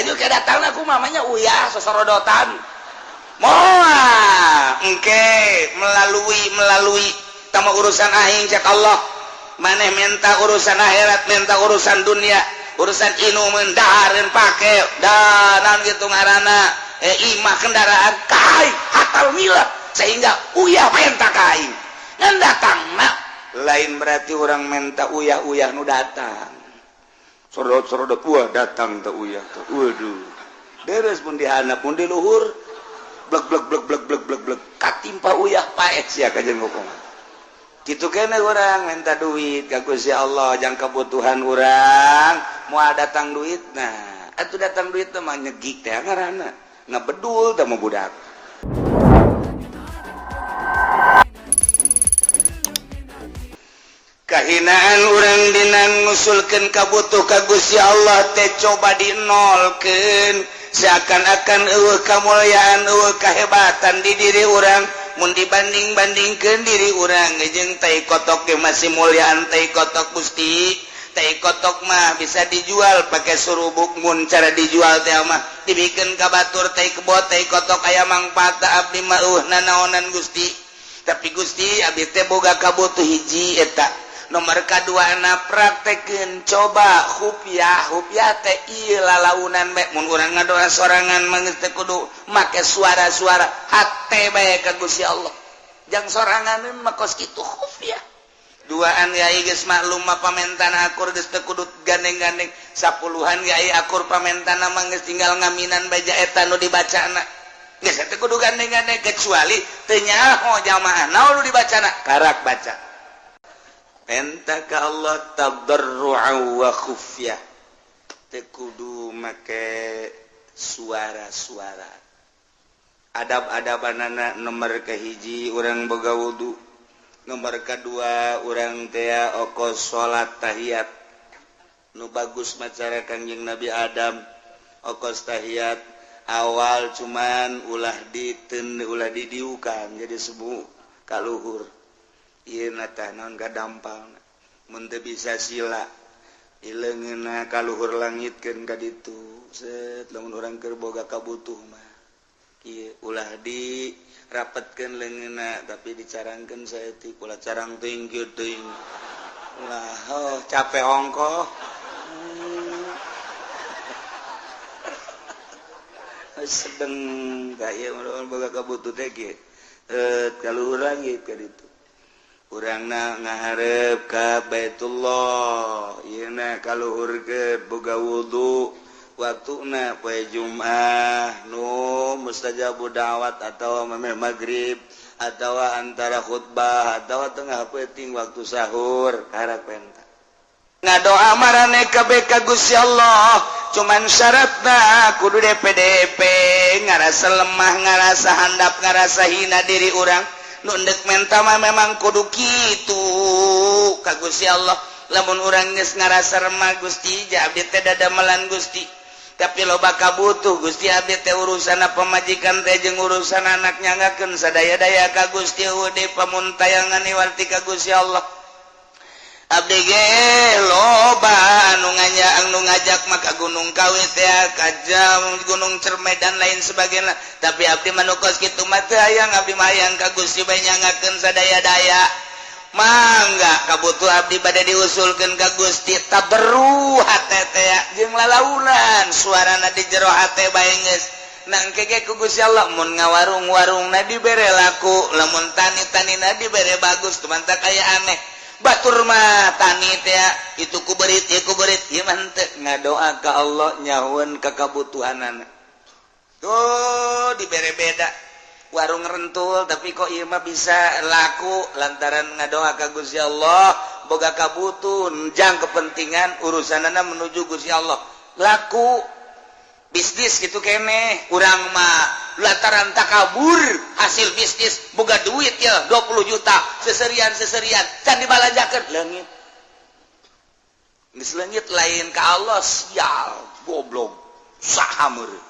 ayo ke datang aku mamanya uyah sosorodotan moal engke melalui tama urusan aing cek Allah maneh minta urusan akhirat minta urusan dunia urusan inu mendahareun pake danan gitu ngaranna imah kendaraan kai hatal milak sehingga uyah minta kain ngan datangna lain berarti orang minta uyah nu datang sorot wah datang teh uyah teh waduh deres pun dihandap pun di luhur blek katimpa uyah paek sia kajen ngomong kitu kene urang minta duit ka Gusti Allah jang kebutuhan urang moal datang duit nah atuh datang duit teh mah nyegik teh ngaranna ngabedul teh mah budak kahinaan urang dina ngusulkeun kabutuh ka Gusti Allah teh coba dinolkeun seakan-akan eueuh kamulyaan eueuh kahebatan di diri urang mun dibanding-bandingkeun diri urang jeung tai kotok ge masih mulyaan tai kotok Gusti tai kotok mah bisa dijual pakai surubuk mun cara dijual teh mah dibikeun ka batur tai kebo tai kotok aya mangpaat abdi mah nanaonan Gusti tapi Gusti abdi teh boga kabutuh hiji eta nomor kadua na praktekeun coba hupiah teh ieu lalaunan bae mun urang ngadoa sorangan manggeus teh kudu make suara-suara hate bae ka Gusti Allah jang soranganeun mah kos kitu hupiah duaan yai geus maklum mah pamentana akur geus teu kudu gandeng-gandeng sapuluhan yai akur pamentana mah geus tinggal ngaminan baja eta nu dibacana geus teu kudu gandeng-gandeng kecuali teu nyaho jamaah naon nu dibacana karak baca enta ka Allah tadarru'an wa khufyah teu kudu make suara-suara adab-adabanana nomor kahiji urang boga wudu nomor kedua urang teh okos salat tahiyat nu bagus macara Kangjeng Nabi Adam okos tahiyat awal cuman ulah didiukan jadi subuh kaluhur ieu tah naon gadampal mun teu bisa sila ileungeunna kaluhur langitkeun ka ditu set lamun urang keur boga kabutuh mah ieu ulah dirapetkeun leungeunna tapi dicarangkeun saeutik ulah carang teuing kieu teuing ulah capek ongkoh sedeng ka ieu boga kabutuh teh kieu kaluhur langit ka ditu urangna ngaharep ka Baitullah yeuna kaluhurkeun boga wudu waktuna poe Jumat nu mustajabud da'wat atawa mameh magrib atawa antara khutbah atawa tengah peuting waktu sahur karak penta ngadoa marane kabeh ka Gusti Allah cuman syaratna kudu DP ngarasa lemah ngarasa handap ngarasa hina diri urang nu endek menta mah memang kudu kitu ka Gusti Allah lamun urang geus ngarasa remah Gusti ja abdi teh dadamelan Gusti tapi loba kabutuh Gusti abdi teh urusanna pamajikan teh jeung urusan anak nyangakeun sadaya-daya ka Gusti ude pamuntayangan iwarti ka Gusti Allah abdi ge loba anu ngajak mah ka Gunung Kawi teh ka Gunung Cermai dan lain sebagainya tapi abdi manukos kitu mah teu hayang abdi mah hayang ka Gusti bae nyangakeun sadaya-daya mangga kabutuh abdi bade diusulkeun ka Gusti taberru hate teh jeung lalaunan suarana di jero hate bae geus nangkege ku Gusti Allah mun ngawarung-warungna dibere laku lamun tani-tanina dibere bagus cuman tak aya aneh batur mah tani teh itu kuberit ieu mah teu ngadoa ka Allah nyahoeun ka kabutuhanana tuh dibere beda warung rentul tapi kok ieu mah bisa laku lantaran ngadoa ka Gusti Allah boga kabutuh jang kepentingan urusanana menuju Gusti Allah laku bisnis gitu keneh urang mah lantaran takabur hasil bisnis boga duit ya 20 juta seserian can dibalajakeun leungit geus leungit lain ka Allah sial goblok saha meureun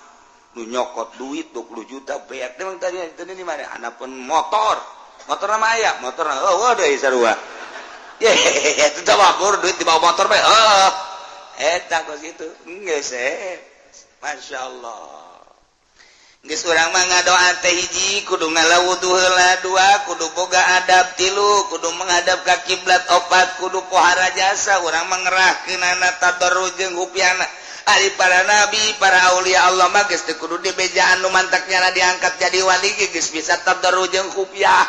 nu nyokot duit 20 juta beak memang tadi di mana anapun motor mah aya motor deui sarua ye eta mah duit di bawah motor bae eta kos kitu geus Masya Allah geus urang mah ngadoa teh hiji kudu ngalawudu heula dua kudu boga adab tilu kudu menghadap ka kiblat opat kudu pohara jasa urang mah ngerahkeunana tadarruj jeung hupiana ari para nabi para aulia Allah mah geus teu kudu dibejaan nu mantaknya diangkat jadi wali geus bisa tadarruj jeung hupiah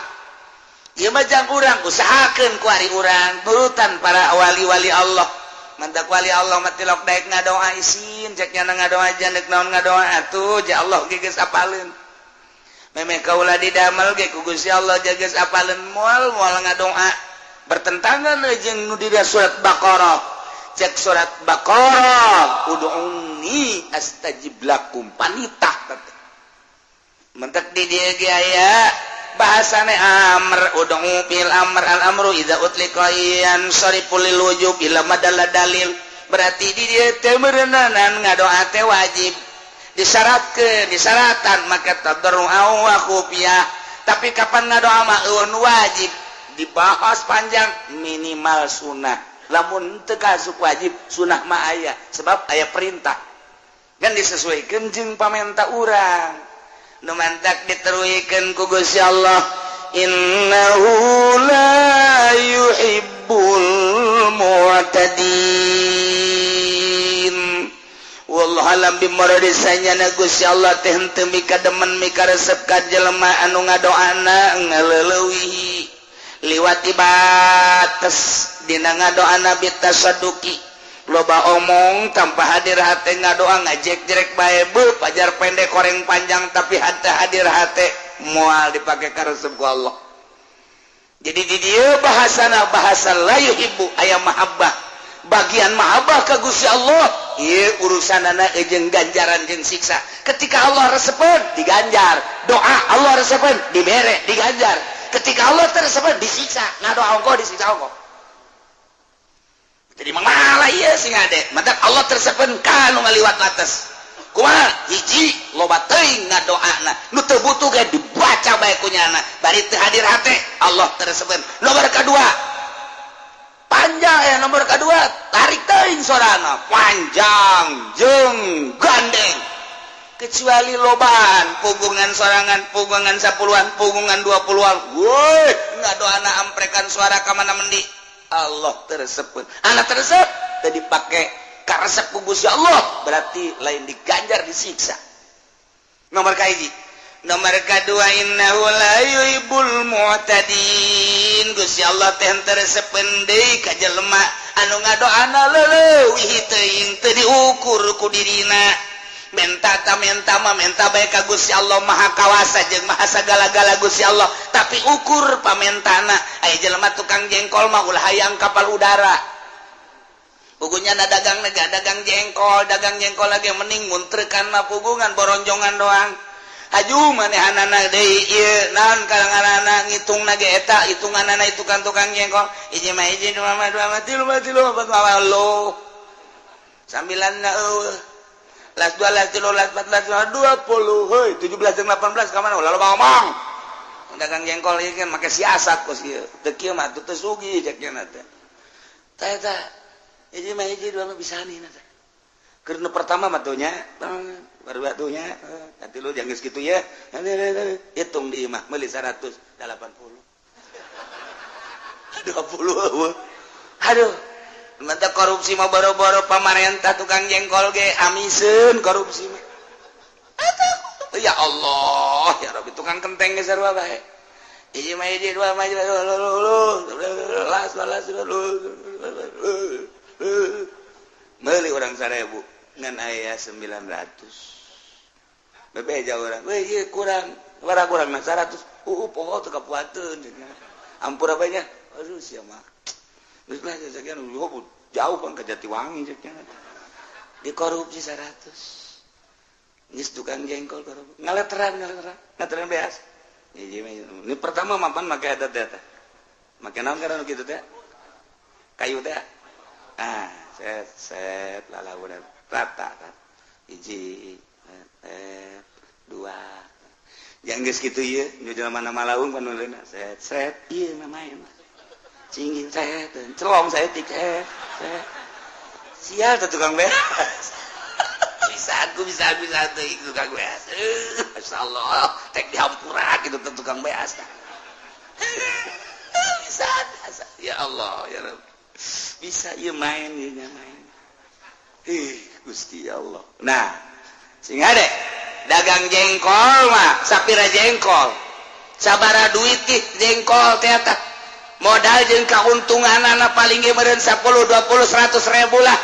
ieu mah jang urang usahakeun ku ari urang nurutan para wali-wali Allah mantak wali Allah mah tilok daek ngadoa isin cek nya ngadoa jandek naon ngadoa atuh ja Allah ge geus apaleun memeh kaula didamel ge ku Gusti Allah geus apaleun moal ngadoa bertentangan jeung nu di surat Baqarah cek surat Baqarah ud'uni astajib lakum panitah mantak di dieu ge aya bahasane amr ud'u fil amr al amru idza utlika yan sariful lil wujub ila madalla dalil berarti di dieu teu meureunan ngadoa teh wajib disyaratkan maka tadarru wa khufiyah tapi kapan ngadoa mah wajib dibahas panjang minimal sunnah lamun teu kasuk wajib sunnah mah aya sebab aya perintah kan disesuaikeun jeung pamenta urang nu mantak diteruikeun ku Gusti Allah innahu la yuhibbul mu'tadin wallahu alam bimuradisanya na Gusti Allah teh henteu mikademen mikaresep ka jelema anu ngadoana ngaleulewihi liwati batas dina ngadoana bitasaduki loba omong tanpa hadir hati ngadoa ngajek-jerek bae bu pajar pendek koreng panjang tapi hadir hati moal dipakai karesep ku Allah jadi di dieu bahasana bahasa la yuhibbu aya mahabbah bagian mahabbah ka Gusti Allah ieu urusanana jeung ganjaran jeung siksa ketika Allah resepeun diganjar doa Allah resepeun dibere diganjar ketika Allah teresepeun disiksa ngadoa engko disiksa engko jadi mangala ieu sing ade matak Allah tersepen kanu ngaliwat batas kumaha hiji loba teuing ngadoana nu teu butuh ge dibaca bae ku nyana bari teu hadir hate Allah tersepen nomor kadua panjang nomor kadua tarik teuing sorana panjang jeung gandeng kecuali lobaan pugungan sorangan pugungan 10-an pugungan 20-an woi ngadoana amprekan suara ka mana mendi Allah tersebut anak tersebut tadi pakai karesep ku Gusti Allah berarti lain diganjar disiksa nomor kahiji nomor kadua innahu la yuhibbul mu'tadin Gusti Allah teh teresepen deui ka jelema anu ngadoana leuleuwih teuing teu diukur ku dirina menta bae ka Gusti Allah maha kawasa jeung maha sagala-gala Gusti Allah tapi ukur pamentana aya jelema tukang jengkol mah ulah hayang kapal udara pugunya dagang jengkol lagi mending muntrekan mah pugungan boronjongan doang aju manehanana deui ieu naon kalanganana ngitungna ge eta hitunganana itu kan tukang jengkol hiji mah hiji dua mah tilu opat mah lo sambilanna las 2 las 3 las 4 las 20 heuy 17 jeung 18 ka mana ulah loba ngomong dagang jengkol ieu kan make siasat kos ieu teu kieu mah teu sugih cek nya teh tah eta hiji mah hiji dua mah bisanina teh keur nu pertama mah tuh nya baru atunya nanti lu jangan segitu ya hitung di imah meuli 180 20 aduh mantap korupsi mah boro-boro pamarentah tukang jengkol ge amiseun korupsi mah ya Allah ya Rabbi tukang kenteng ge sarua bae hiji mah hiji dua mah las meuli urang 1000 ngan aya 900 bebeja urang we ieu kurang warag urang 100 poho teu kapuateun ampura bae nya aduh sia mah geus lah sekian jauh kan ke Jatiwangi ceknya di korupsi 100 geus tukang jengkol korupsi ngaleteran beas ini pertama mapan make eta teh make naon karena kitu teh kayu teh set lalawan rata kan hiji dua yang geus kitu ieu nu jelema nama laung panuleuna set ieu namanya cingin saya celong saya tik sial tukang beres pisan ku bisa teh tukang beas. Masyaallah, tek dihampura gitu tukang beas. Bisa. Ya Allah, ya Rabb. Bisa ieu main ieu main. Gusti Allah. Nah, sing ade dagang jengkol mah sapira jengkol. Sabara duit jengkol teh eta. Modal jeung kauntunganana paling ge meureun 10, 20, 100 ribu lah.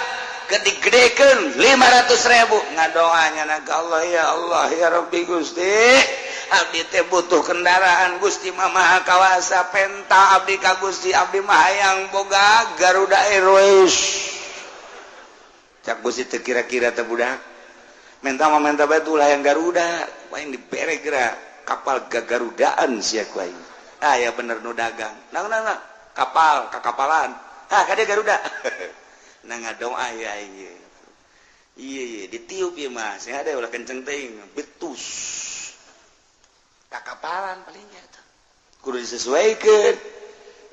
Gede-gedekeun 500 ribu. Ngadoanya na ka Allah, ya Allah, ya Rabbi Gusti. Abdi teh butuh kendaraan Gusti mah maha kawasa penta abdi ka Gusti abdi mah hayang boga Garuda Airways. Cak Gusti teu kira-kira teh budak. Menta bae ulah yang Garuda, paling dibere geura kapal gagarudaan sia ku aing. Ah ya bener nu dagang. Nah, kapal, kakapalan. Ka dia Garuda. Nah ngadoa ya ieu. Iya, ditiup ieu mah. Sing ada ulah kenceng teuing, betus. Kakapalan palingnya eta. Kudu disesuaikeun.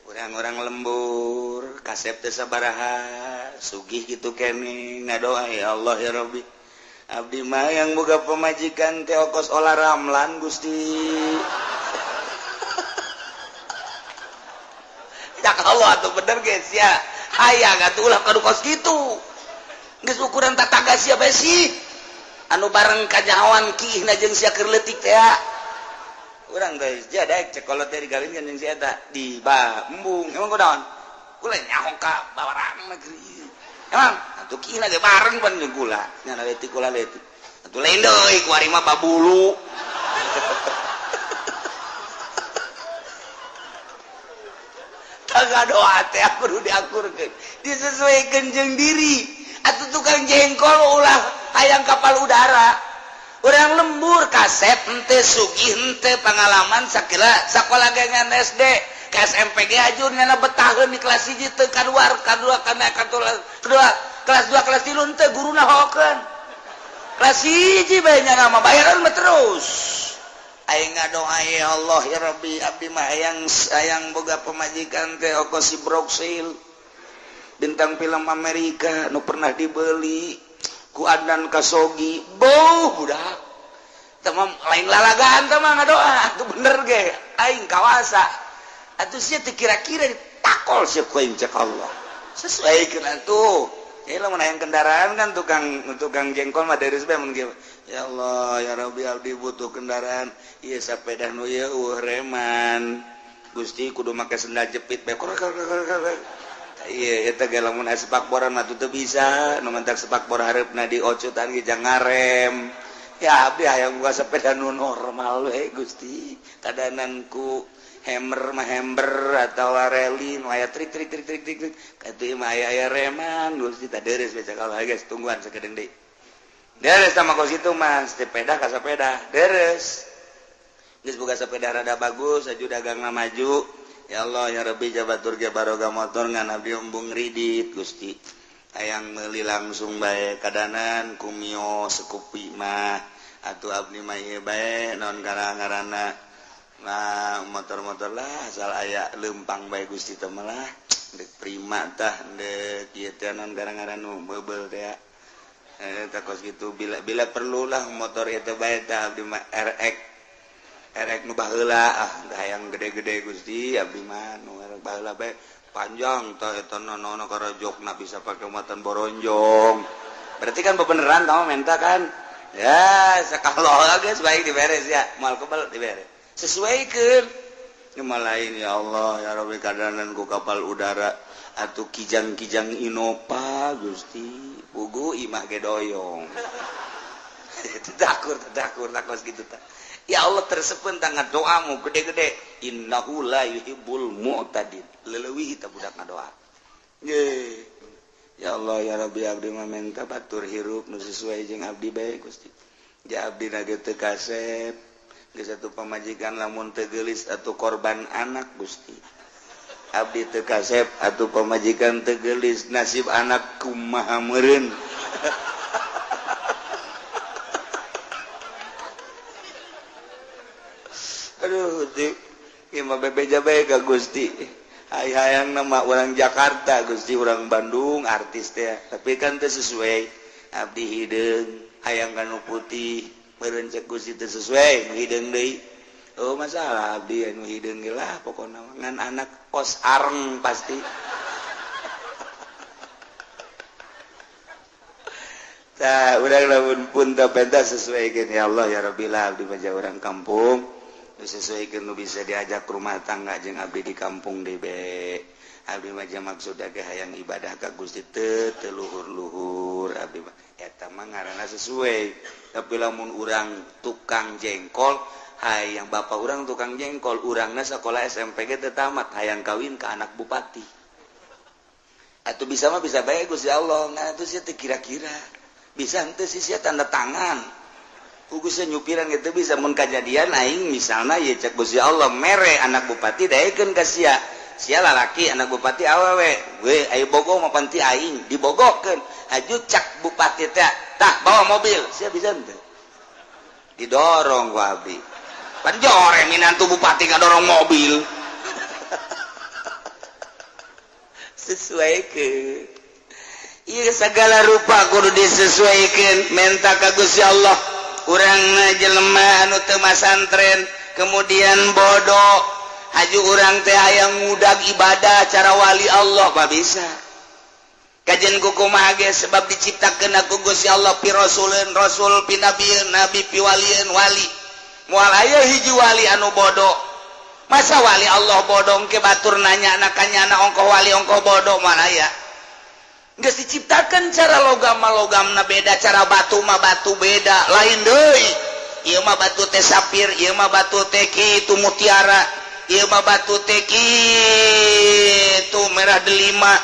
Orang-orang lembur, kasep teh sabaraha, sugih kitu keneh, ngadoa ya Allah ya Rabbi. Abdi mah yang boga pamajikan teh ongkos olah ramlan Gusti. Ya Allah atuh bener geus ya. Hayang atuh ulah kadu kos kitu. Geus ukuran tatangga sia bae sih. Anu bareng kanyawan kihna jeung sia keur leutik teh. Urang teh jadek cek kolot teh digalinkeun jeung si eta di embung. Emang kunaon? Kula nyaho ka bawarang negeri. Emang atuh kihna ge bareng pan jeung kula. Nya leutik kula leutik. Atuh lain deui ku ari mah babulu. Tangga doa teh kudu diakurkeun. Disesuaikeun jeung diri. Atuh tukang jengkol ulah hayang kapal udara. Urang lembur kasep henteu sugih henteu pangalaman sakila sakola gengan SD ke SMPG ajur nyana betaheun di kelas 1 teu kaluar kadua kana kedua kelas 2 kelas 3 henteu guruna hokeun kelas 1 bae nyana mah bayaran mah terus aing ngadoa ya Allah ya Rabbi abdi mah hayang boga pamajikan teh ongkos si Broxil bintang film Amerika nu pernah dibeli ku Adnan Kasogi boh budak tamam lain lalagaan teh mah ngadoa atuh bener ge aing kawasa atuh sia teu kira-kira ditakol sia ku aing cek Allah sesuaikeun atuh ya lamun hayang kendaraan kan tukang jengkol mah dari bae mun ge ya Allah ya Rabbi abdi butuh kendaraan ieu sapeda nu ieu reman Gusti kudu make sendal jepit bae iya eta ge lamun aya sepakboran mah teu bisa nu mentak sepakbor hareupna diocutan ge jang ngarem ya abdi hayang boga sepeda nu normal we Gusti kadananku hammer atau rally nu aya trik katu mah aya reman Gusti tah deres we cakal guys tungguan sakedeung deui deres sama kos kitu mah sepeda ka sepeda deres geus boga sepeda rada bagus aju dagangna maju. Ya Allah ya Rabbi jabatur ge baroga motor ngan abdi embung ridit Gusti hayang meuli langsung bae kadanan kumio sekupi mah atuh abdi mah ieu bae naon ngaranna nah motor-motor lah asal aya leumpang bae Gusti teh mah lah dek prima tah dek ieu teh naon ngaranna nu meubel teh eta kos kitu bila perlu lah motor ieu teh bae tah abdi mah erek nu baheula hayang gede-gede Gusti abdi mah nu erek baheula bae panjang tah eta nono karajokna bisa pake muatan boronjong berarti kan bebeneran tah menta kan ya sakalola geus baik diberes ya moal kebal diberes sesuaikeun nu lain ya Allah ya Rabbi kadanan ku kapal udara atuh kijang-kijang Innova Gusti pugu imah ge doyong takur takos gitu tah ya Allah tersepen tangan doamu gede-gede innahu la yuhibbul mu'tadin leuwih kita budak ngadoa ye ya Allah ya Rabbi abdi mah menta batur hirup nu sesuai jeung abdi bae Gusti ja abdi na ge teu kasep geus atuh pamajikan lamun teu geulis atuh korban anak Gusti abdi teu kasep atuh pamajikan teu geulis nasib anak kumaha meureun aduh mah bebeja bae ka Gusti hayang nama orang Jakarta Gusti orang Bandung artis teh tapi kan teu sesuai abdi hideung hayang kanu putih meureun cek Gusti teu sesuai nu hideung deui oh masalah abdi anu hideung ge lah pokona ngan anak kos areng pasti tah urang lamun pun teu pentas sesuaikeun ya Allah ya Rabbi lah abdi mah urang kampung sesuaikeun nu bisa diajak rumah tangga jeung abdi di kampung deui be abdi mah maksudna ge hayang ibadah ka Gusti teu luhur-luhur abdi mah eta mah ngaranna sesuai tapi lamun urang tukang jengkol hayang bapak urang tukang jengkol urangna sekolah SMP ge teu tamat hayang kawin ka anak bupati atuh bisa mah bisa bae Gusti Allah nah atuh sia teh kira-kira bisa henteu sia tanda tangan Gusti nyupiran gitu bisa mun kajadian aing misalna ye cek Gusti Allah mere anak bupati daekeun ka sia lalaki anak bupati awewe we ayo bogo mah panti aing dibogokeun haju cak bupati teh tah bawa mobil sia bisa henteu didorong ku abdi pan jore minantu bupati ngadorong mobil sesuaikeun ieu segala rupa kudu disesuaikeun menta ka Gusti Allah urangna jelema anu teu masantren kemudian bodoh haju urang teh hayang ngudag ibadah cara wali Allah mah bisa kajen kukumaha ge sebab diciptakeun ku Gusti Allah pi rasulun rasul pi nabieun nabi pi walieun wali moal aya hiji wali anu bodoh masa wali Allah bodoh ke batur nanya anak kanyana ongkoh wali ongkoh bodoh mana ya geus diciptakeun cara logamna beda cara batu mah batu beda lain deui ieu mah batu teh sapir ieu mah batu teh kitu mutiara ieu mah batu teh kitu merah delima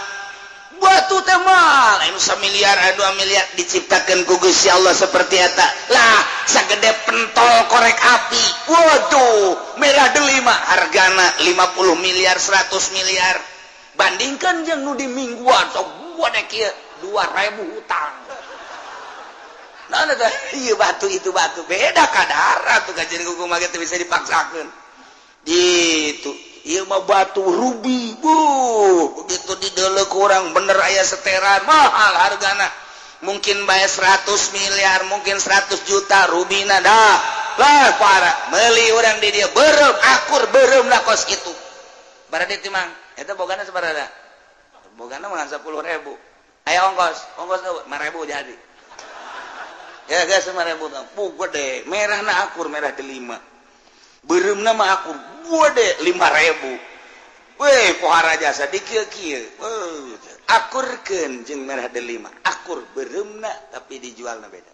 batu teh mah lain 1 miliar 2 miliar diciptakeun ku Gusti Allah seperti eta lah sagede pentol korek api waduh merah delima hargana 50 miliar 100 miliar bandingkan jeung nu di mingguan sok buat kieu 2000 hutang nah teh ieu batu itu batu beda kadar atuh kajian kumaha teh bisa dipaksakeun gitu ieu mah batu rubi begitu dideuleuh urang bener aya seteran mahal hargana mungkin bae 100 miliar mungkin 100 juta rubina dah lah parah meuli urang di dieu beureum akur beureumna kos kitu barade teh mang eta bogana sabaraha bogana mah 10.000 aya ongkos tuh 5.000 jadi ya guys 5.000 bu gede merahna akur merah delima beureumna mah akur gede 5.000 weh pohara jasa dikieu-kieu akurkeun jeung merah delima akur beureumna tapi dijualna beda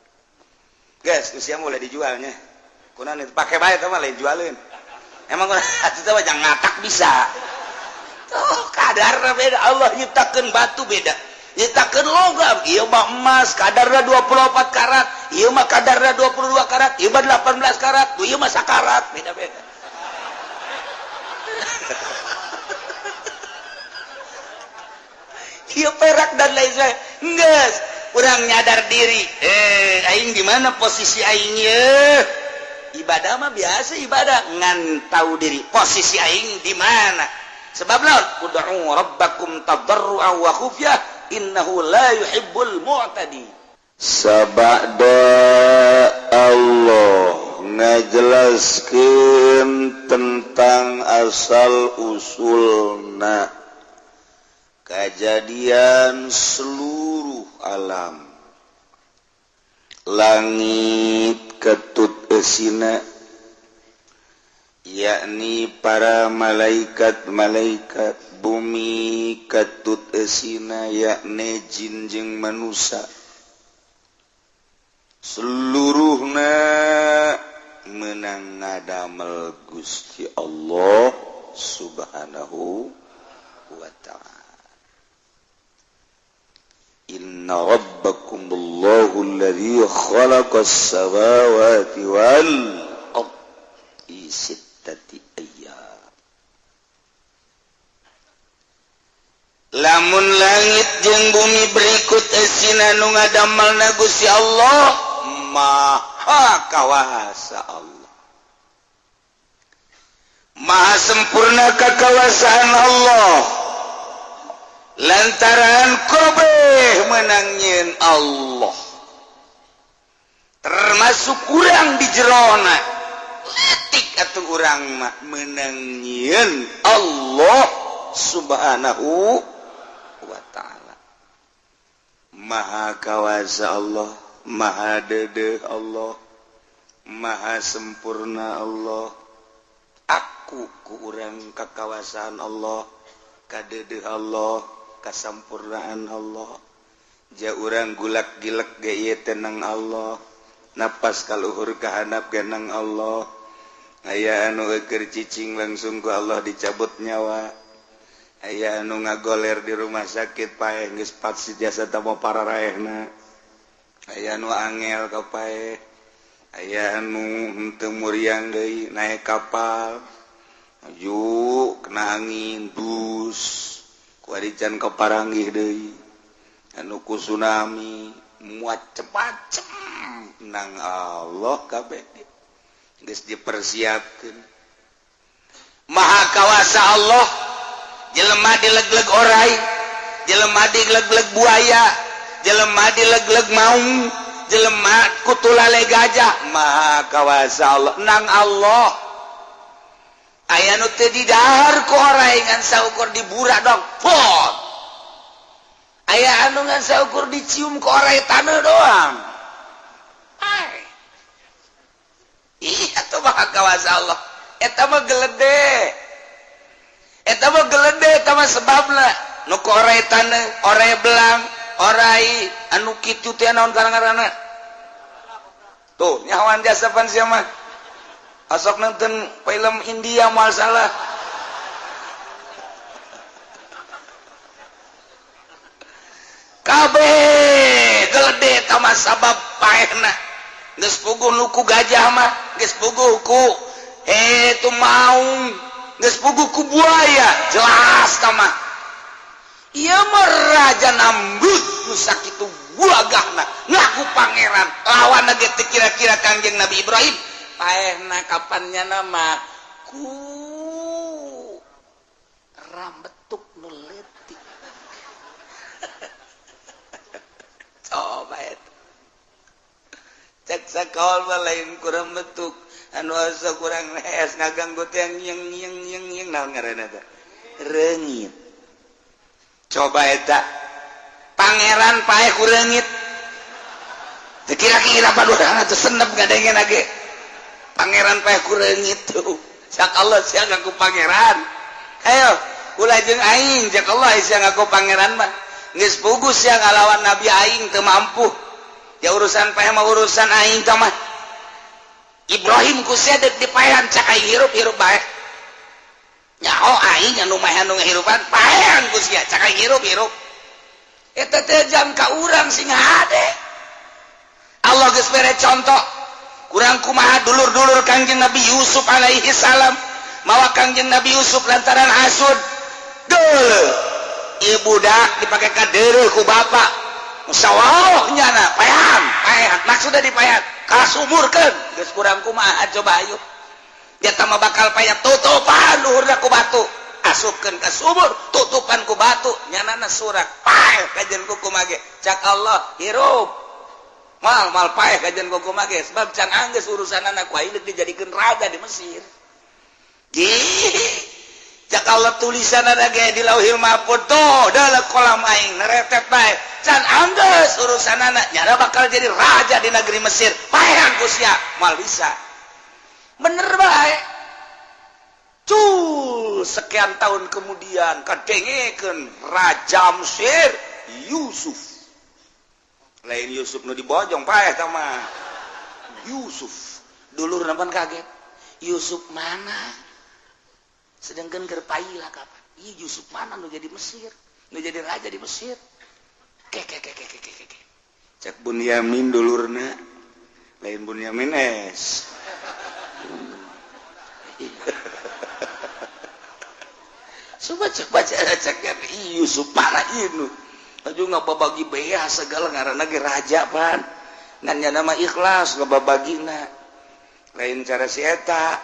guys geus sia mulai dijualnya kunaon itu pake bae teh mah lain jualeun emang atuh teh jangan ngatak bisa tuh kadarna beda Allah nyiptakeun batu beda nyiptakeun logam ieu mah emas kadarna 24 karat ieu mah kadarna 22 karat ieu mah 18 karat ieu mah sakarat beda-beda ieu perak dan lain sebagainya geus urang nyadar diri aing di mana posisi aing ieu ibadah mah biasa ibadah ngan tahu diri posisi aing di mana sebab naon ud'u rabbakum tadarruan wa khufyah innahu la yuhibbul mu'tadi sabada Allah ngajelaskeun tentang asal usulna kejadian seluruh alam langit ketut eusina yakni para malaikat-malaikat bumi ketut eusina yakni jin jeung manusia seluruhna meunang ngadamel Gusti Allah subhanahu wa ta'ala inna rabbakumullahu alladzi khalaqas samawati wal ardi sittati ayyam lamun langit jeung bumi berikut eusina nu ngadamelna Gusti Allah maha kawasa Allah maha sempurna kekawasaan Allah lantaran kabeh menangin Allah termasuk kurang di jerona letik atau kurang menangin Allah subhanahu wa ta'ala. Maha kawasa Allah, maha dedeh Allah, maha sempurna Allah. Aku kurang kekawasaan Allah, kadedeh Allah, kasampurnaan Allah. Ja urang gulak gilek ge tenang Allah. Napas kaluhur kahanap genang Allah. Aya anu keur cicing langsung ku Allah dicabut nyawa. Aya anu ngagoler di rumah sakit paeh geus patsi jasa tamo pararaehna. Aya anu angel ka paeh. Aya anu henteu muriang deui naek kapal. Aju kena angin dus. Ku adican kaparanggih deui. Anu ku tsunami macem-macem nang Allah kabeh geus dipersiapkeun. Maha kawasa Allah, jelema dileg-leg orai, jelema dileg-leg buaya, jelema dileg-leg maung, jelema kutulale gajah. Maha kawasa Allah nang Allah. Aya nu teu didahar ku orai ngan saukur dibura dog pot. Aya anu ngan saukur dicium ku orai taneuh doang. Iya tuh maha kawasa Allah. Eta mah geledeh. Eta mah geledeh, eta mah sebabna nu ku orai taneuh, orai belang, orai anu kitu teh naon ngaranna? Tuh, nyawan jasa pan sia mah. Asok nonton film India moal salah. Kabeh geledeh eta mah sabab paehna. Geus puguh nuku gajah mah, geus puguh ku itu maung, geus puguh ku buaya, jelas tah mah. Ieu mah raja Namrud nu sakitu buagahna, ngaku pangeran, lawan ge teu kira-kira Kangjeng Nabi Ibrahim. Paehna kapannya nama ku rambetuk nu leutik. Coba eta. Cek sakol lain kurang betuk anu asa kurang nees ngaganggu teh yang naon ngaranna teh reungit. Coba eta pangeran paeh ku reungit teu kira-kira padudana teu senep ngadengen age pangeran paeh ku reungit tuh sak Allah sia ngaku pangeran. Ayo ulah jeung aing cek Allah sia ngaku pangeran mah geus puguh sia ngalawan nabi aing teu mampu. Ya urusan paeh mah urusan aing tah mah. Ibrahim ku sia deuk dipaehan cak aing hirup bae. Nyaho aing anu mah anu ngahirupan paehan ku sia cak aing hirup. Eta teh jan ka urang sing hade. Allah geus bere contoh. Kurang kumaha dulur-dulur Kangjeng Nabi Yusuf alaihi salam mawa Kangjeng Nabi Yusuf lantaran hasud. Deul. Ieu budak dipake kadeureuh ku bapa. Musawah nyana paehan maksudnya dipaehan kasumurkeun geus kurang kumaha coba ayo dia mah bakal payah tutupan luhurna ku batu asupkeun ka sumur tutupan ku batu nyanana surak paeh kajen ku kumaha ge cak Allah hirup mal paeh kajen ku kumaha ge sebab can anggeus urusanana ku aing dijadikeun raja di Mesir. Cak Allah tulisanana ge di Lauhil Mahfuz tuh dalam kolam aing neretet bae can anggeus urusanana nyana bakal jadi raja di negeri Mesir paehan ku sia moal bisa bener bae. Sekian tahun kemudian kadengekeun raja Mesir Yusuf lain Yusuf nu dibojong paeh tah mah Yusuf dulurna pan kaget Yusuf mana sedangkan gerpailah kapan Yusuf mana nu jadi Mesir nu jadi raja di Mesir ke cek Bunyamin dulurna lain Bunyamin es coba cek Yusuf mana ini aju ngababagi beah segala ngaranna ge raja pan ngan nya nama ikhlas ngababagina lain cara si eta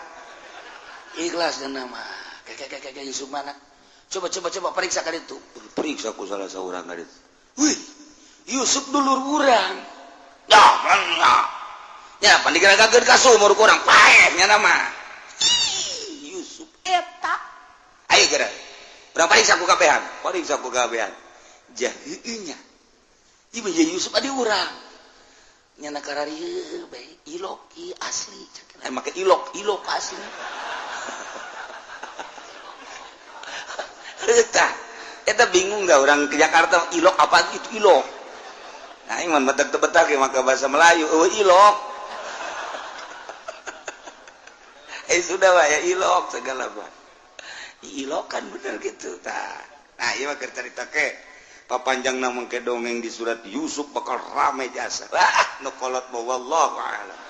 ikhlas dan nama kayak Yusuf mana coba periksa kali itu periksa ku salah seorang kali itu wih Yusuf dulur urang dah mana ya pan digeragakeun ka sumur kurang paehnya nama Yusuf eta ayo geura urang pariksa ku kabehan jaheunya ieu mah Yusuf adi urang nyana kararieu bae ilok ieu asli make ilok asli eta bingung gak orang ke Jakarta ilok apa itu ilok nah iman betak-betak ya maka bahasa Melayu ilok sudah lah ya ilok segala apa ilok kan bener gitu nah iya mah cerita ke papanjang namang ke dongeng di surat Yusuf bakal rame jasa nu kolot mau wallahu a'lam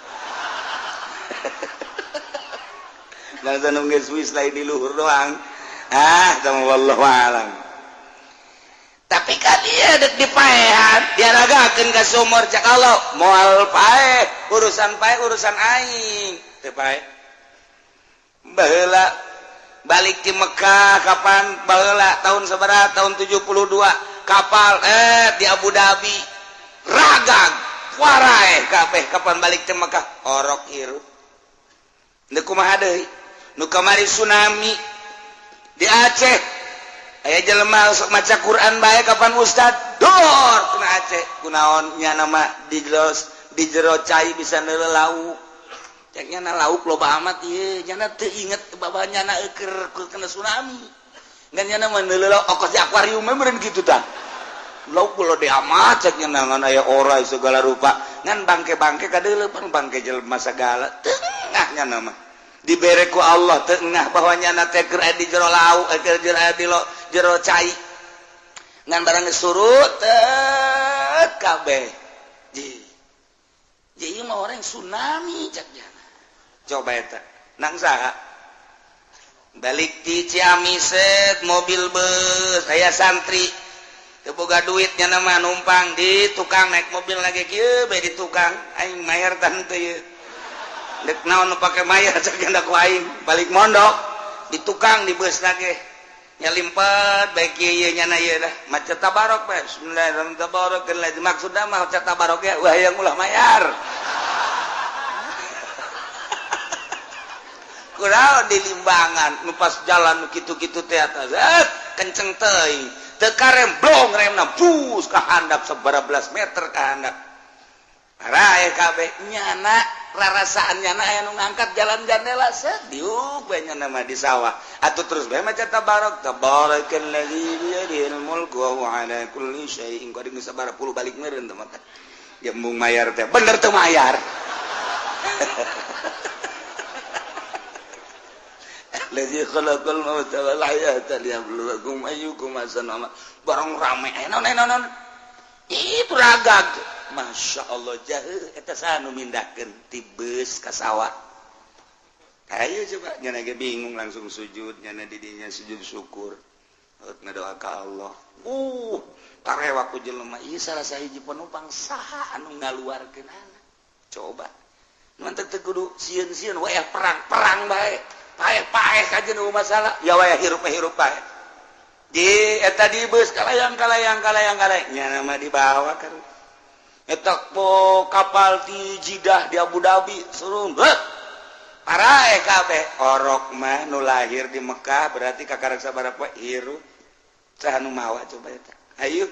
bangsa nunggu Swiss lain di luhur doang sama wallahu a'lam tapi kalian dek dipaehan diaragakeun ka sumur cak Allah moal paeh urusan aing teu paeh baheula balik di Mekah kapan baheula tahun sabaraha tahun 72 kapal di Abu Dhabi ragag warae kabeh kapan balik di Mekah orok hirup teu kumaha deui nu kamari tsunami di Aceh aya jelema sok maca Quran bae kapan ustad dor kena Aceh kunaon nya nama di jero cai bisa neuleuh lauk cek nya lauk loba amat ieu nya teu inget babanya eukeur kena tsunami ngan nya mah neuleuh ongkos di akuarium meureun kitu tah lauk lode amat cek nya ngan aya ora segala rupa ngan bangke-bangke kadeuleuh pan bangke jelema sagala tengah nya nama dibere ku Allah tengah bahwanya na teh keur di jero lauk keur di jero cai ngan barang surut kabeh jadi mah orang tsunami caknya coba eta nang saha balik di Ciamis mobil bus aya santri teu boga duitnya nama numpang di tukang naik mobil lagi kieu bae di tukang aing mayar tan teu ieu dek naon nu pake mayar cak anda ku aing balik mondok di tukang di bus lagi nyalimpet baik ieu nya na ieu dah maca tabarok bae bismillahirrahmanirrahim tabarok keun maksudna mah maca tabarok ya wah yang ulah mayar kunaon di limbangan nu pas jalan nu kitu-kitu teh eta kenceng teuing teu karem blong remna bus ka handap sabarabelas meter ka handap rae kabeh nyana rarasaannya aya nu ngangkat jalan jandela sediuk bae nya nama di sawah atuh terus bae maca tabarok tabarakalladzi biyadihil mulku wa huwa ala kulli syai'in qadir sabaraha puluh balik meureun teh mah ya mung mayar teh bener teu mayar Ladzi khalaqal mauta wal hayata liyabluwakum ayyukum ahsanu amala barang rame naon itu ragag Masya Allah jaheuh eta saha nu mindahkeun ti beus ka sawah ayo coba nyana ge bingung langsung sujud nyana di dinya sujud syukur ngadoa ka Allah tarewa ku jelema ieu salah sahiji penumpang saha anu ngaluarkeunana coba mun teu kudu sieun-sieun we perang bae paeh kajeun nu masalah ya we hirup bae di eta di beus kalayang nyana mah dibawa ka eta po kapal di Jeddah di Abu Dhabi suruh parae kabeh orok mah nu lahir di Mekah berarti kakarek sabaraha hirup saha nu mawa coba eta ayo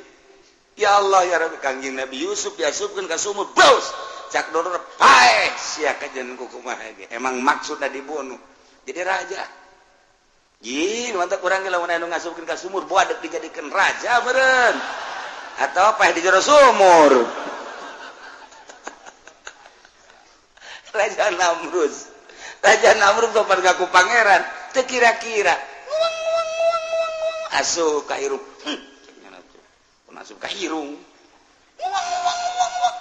ya Allah ya Rabbi Kangjeng Nabi Yusuf diasupkeun ka sumur bos cak doror paeh sia kajeun ku kumaha ge emang maksudna dibunuh jadi raja mantap urang ge lamun anu ngasupkeun ka sumur boadek dijadikeun raja meureun atau paeh di jero sumur Raja Namrud kapan ngaku pangeran teu kira-kira asup ka irung asup ka irung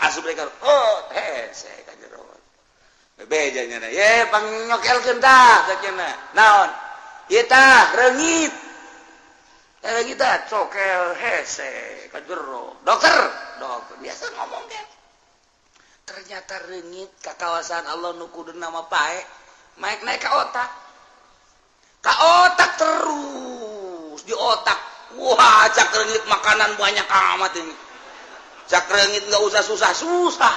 asup ka hese ka jero bebeja nya ye pangnyokelkeun tah sakeuna naon ieu tah reungit kita cokel hese ka jero dokter biasa ngomong kan ternyata reungit ka kawasan Allah nu kudu nama pae naik ka otak terus di otak wah cak reungit makanan banyak amat ini cak reungit enggak usah susah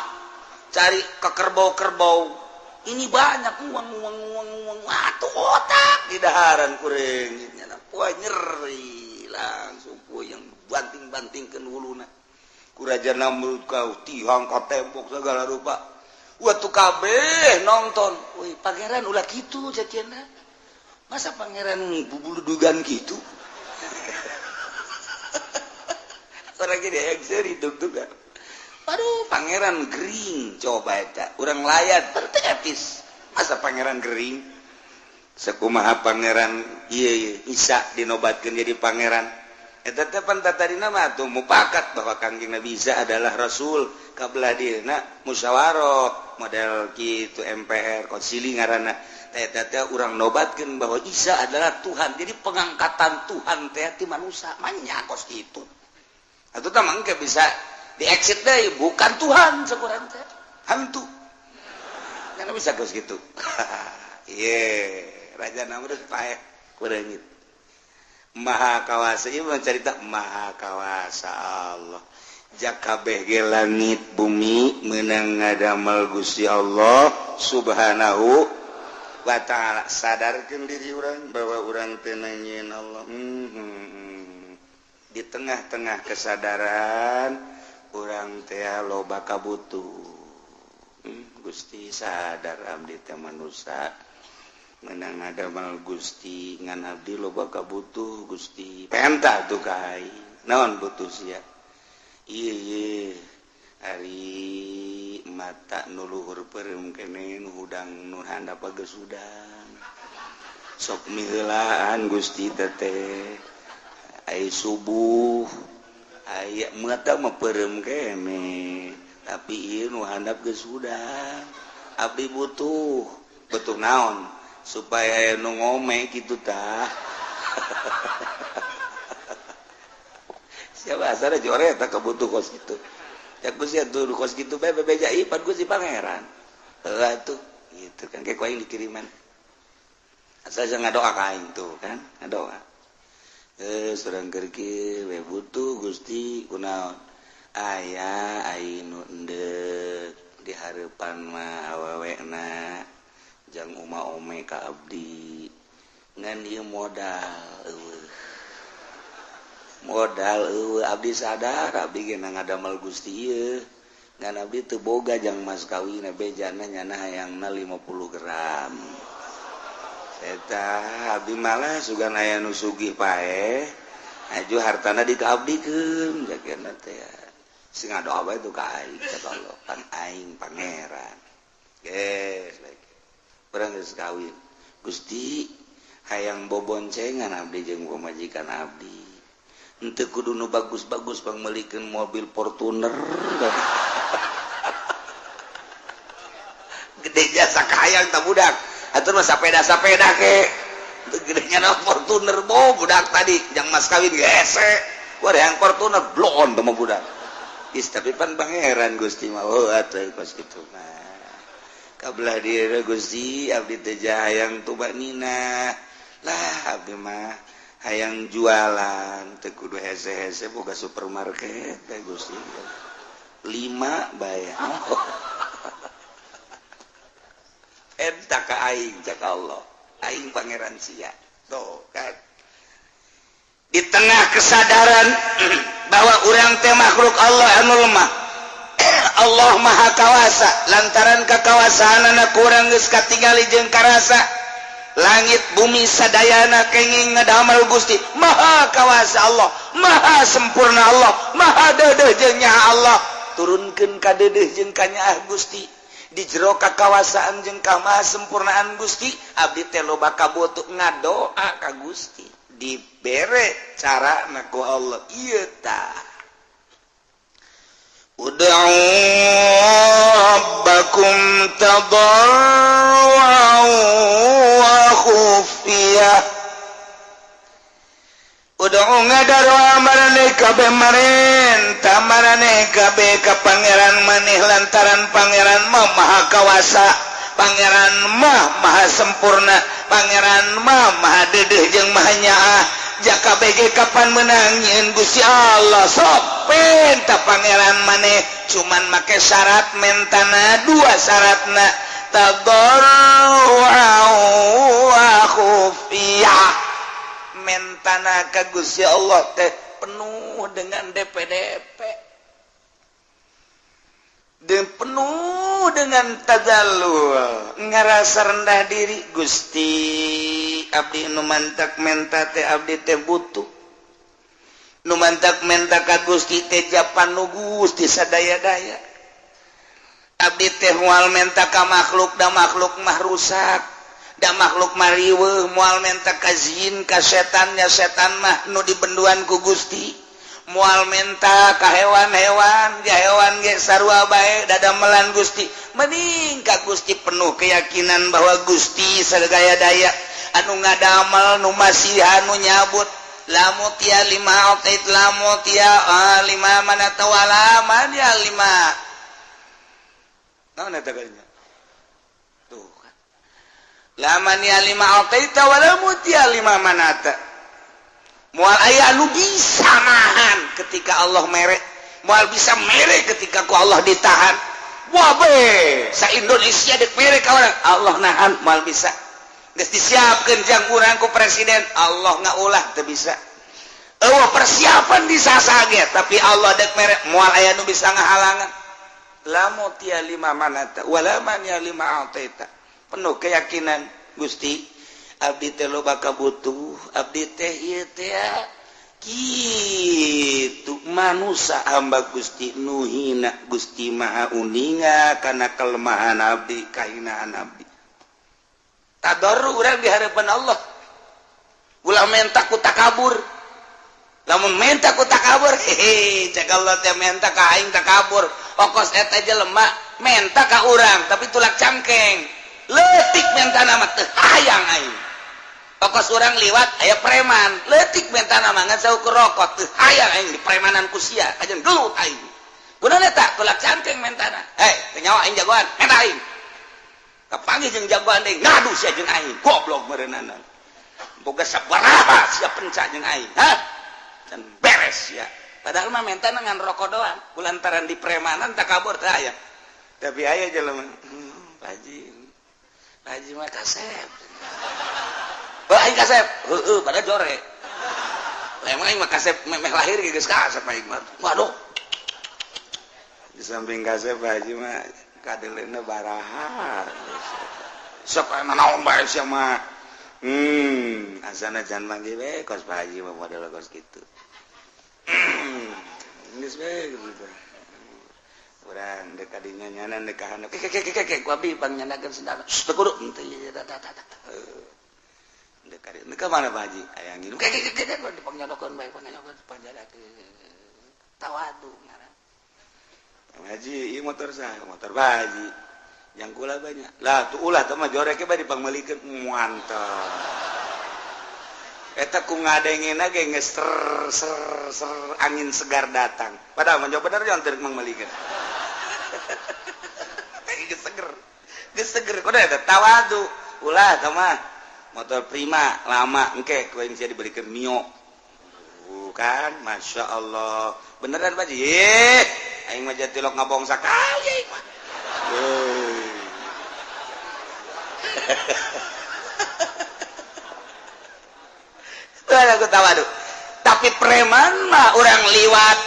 cari ke kerbau-kerbau. Ini banyak uang atuh otak di daharan kuring. Wah nyeri langsung yang banting-bantingkeun huluna. Kurajana mulut kau tihang ka tembok segala rupa. Wah tuh kabeh nonton. Wih pangeran ulah gitu jadiana. Masa pangeran bubuludugan gitu? Orang gini yang seri deg-degan. Aduh, pangeran gering, coba eta. Urang layan, tertepis. Masa pangeran gering? Sakumaha pangeran, iya, bisa dinobatkan jadi pangeran. Eta teh pantatadina mah tuh mupakat bahwa Kangjeng Nabi Isa adalah Rasul. Kabelah dina musyawarah, model gitu MPR, konsili ngaranna. Eta teh urang nobatkeun bahwa Isa adalah Tuhan. Jadi pengangkatan Tuhan teh ti manusia, manya kos kitu. Atuh teh mangke bisa di exit deh, bukan Tuhan sekurang teh hantu karena bisa kos gitu. Raja Namrud paek kurangit maha kawasa. Ieu cerita maha kawasa Allah jakabeh ge langit bumi meunang ngadamel Gusti Allah subhanahu wa ta'ala. Sadarkeun diri urang bahwa urang teh nanyain Allah. Di tengah-tengah kesadaran urang teh loba kabutuh. Gusti sadar abdi teh manusia menang adamal Gusti ngan abdi loba kabutuh Gusti. Penta tuh kai naon butuh sia. Ieu ari mata nu luhur peureum keneh nu hudang nu handap geus udang. Sok miheulaan Gusti teh ai subuh aya mata mah peureum kene tapi ieu nu handap geus udang. Abdi butuh naon supaya nu ngome kitu tah. Siapa asal jore eta kebutuh kos kitu. Ya Gusti atuh kos kitu bae bebeja ipan Gusti pangeran. Heuh atuh gitu kan kayak aing dikiriman. Asal jangan ngadoa ka aing tuh kan, ngadoa. Surang kerki we butuh Gusti kunaon aya ainu endek di hareupan mah awewena jang uma ome ka abdi ngan ieu modal abdi sadar abdi ge ngadamel Gusti ieu ngan abdi teu boga jang mas kawina bejana nyana hayangna 50 gram. Eta abdi malah sugan aya nu sugih pae aju hartana dikaabdikeun jakeuna teh sing ngadoa bae tu ka aing Allah pan aing pangeran geus urang geus kawin Gusti hayang boboncengan abdi jeung pamajikan abdi henteu kudu nu bagus-bagus pangmeulikeun mobil Fortuner gede jasa kahayang ta budak. Atur mah sapeda ke gedenya na Fortuner budak tadi yang mas kawin gese wah yang Fortuner blon teh budak is tapi pan pangeran Gusti mah atuh kos kitu mah kabelah dieu Gusti abdi teh hayang tuba nina lah abdi mah hayang jualan teu kudu hese-hese boga supermarket teh Gusti 5 bayar. Entah ka aing cak Allah aing pangeran sia tuh kan di tengah kesadaran bahwa urang teh makhluk Allah anu lemah. Allah maha kawasa lantaran kakawasaanna kurang geus katingali jeung karasa langit bumi sadayana kenging ngadamel Gusti maha kawasa Allah maha sempurna Allah maha deudeuh jeung nyaha Allah turunkeun ka deudeuh jeung ka nyaha Gusti di jero kakawasaan jeung kamasempurnaan Gusti abdi teh loba kabutuh ngadoa ka Gusti dibere carana ku Allah ieu tah ud'u rabbakum tadarruan wa khufiyah ud'u ngadaroa marane kabeh marentah marane kabeh ka pangeran maneh lantaran pangeran mah maha kawasa pangeran mah maha sempurna pangeran mah maha deudeuh jeung maha nyaah jaka BG kapan menangin Gusti Allah sopen tak pangeran maneh cuman make syarat mentana dua syaratna tadarru'an wa khufiyah mentana ka Gusti Allah teh penuh dengan DP-DP dan penuh dengan tadallul ngarasa rendah diri Gusti abdi nu mantak menta teh abdi teh butuh nu mantak menta ka Gusti teh japan nu Gusti sadaya-daya abdi teh moal menta ka makhluk da makhluk mah rusak da makhluk mah riweuh moal menta ka jin ka setannya setan mah nu dibenduan ku Gusti mual menta ka hewan-hewan ya hewan ge sarua bae dadamelan Gusti mending ka Gusti penuh keyakinan bahwa Gusti sadaya daya anu ngadamel nu masih anu nyabut lamut ya lima otait lamut ya lima mana tawala man ya lima naon eta kalinya tuh kan laman ya lima otait walamut ya lima manata mual aya anu bisa nahan ketika Allah mere mual bisa mere ketika ku Allah ditahan wah be sa Indonesia dek mere ka orang Allah nahan mual bisa geus disiapkeun jang urang ku presiden Allah ngaulah teu bisa eueuh persiapan disasage tapi Allah dek mere mual aya anu bisa ngahalangan lamut ya lima manata wala man ya lima ataita penuh keyakinan Gusti abdi teh loba kabutuh abdi teh ieu teh kitu manusia hamba Gusti nu hina Gusti maha uninga kana kelemahan abdi kahinaan abdi tadarru urang di hareupan Allah ulah menta ku takabur lamun menta ku takabur cek Allah teh menta ka aing takabur okos eta jelema menta ka urang tapi tulak cangkeng leutik mentana mah teu hayang aing pokos orang liwat aya preman leutik mentana mah ngan saukur rokok teu hayang aing di premanan ku sia ajeun gelut aing kunaon eta tulak cangkeng mentana teu nyawa aing jagoan eta aing kapanggih jeung jagoan deui ngadu sia jeung aing goblok meureunana boga sabaraha sia penca jeung aing dan beres ya padahal mah mentana ngan rokok doang kulantaran di premanan takabur teu aya tapi aya jelema Haji mah kasep aing kasep pada jore emang aing mah kasep meh lahir geus kasep aing mah waduh di samping kasep Haji mah kadeleuna baraha sok aya naon bae sia mah asana jan manggih we kos Pak Haji mah model kos kitu geus we gitu urang dek kadinya nyanan dek kahana ke ku abdi bang nyanakeun sendana teu kudu teu dek kadi dek mana Pak Haji aya ngilu ke dipangnyodokkeun bae pangnyodokkeun panjadakeun tawadu ngaran Pak Haji ieu motor saha motor Pak Haji yang kula banyak lah tuh ulah teh mah joreke bae dipangmelikeun mantap eta ku ngadengena ge geus ser angin segar datang padahal mah bener jangan teu mangmelikeun geus seger kudu eta tawadu ulah tah mah motor prima lama engke ku aing sia dibelikeun Mio kan Masya Allah beneran Pak Haji aing mah jatilok ngabong sakali aing mah aku tawadu tapi preman mah orang liwat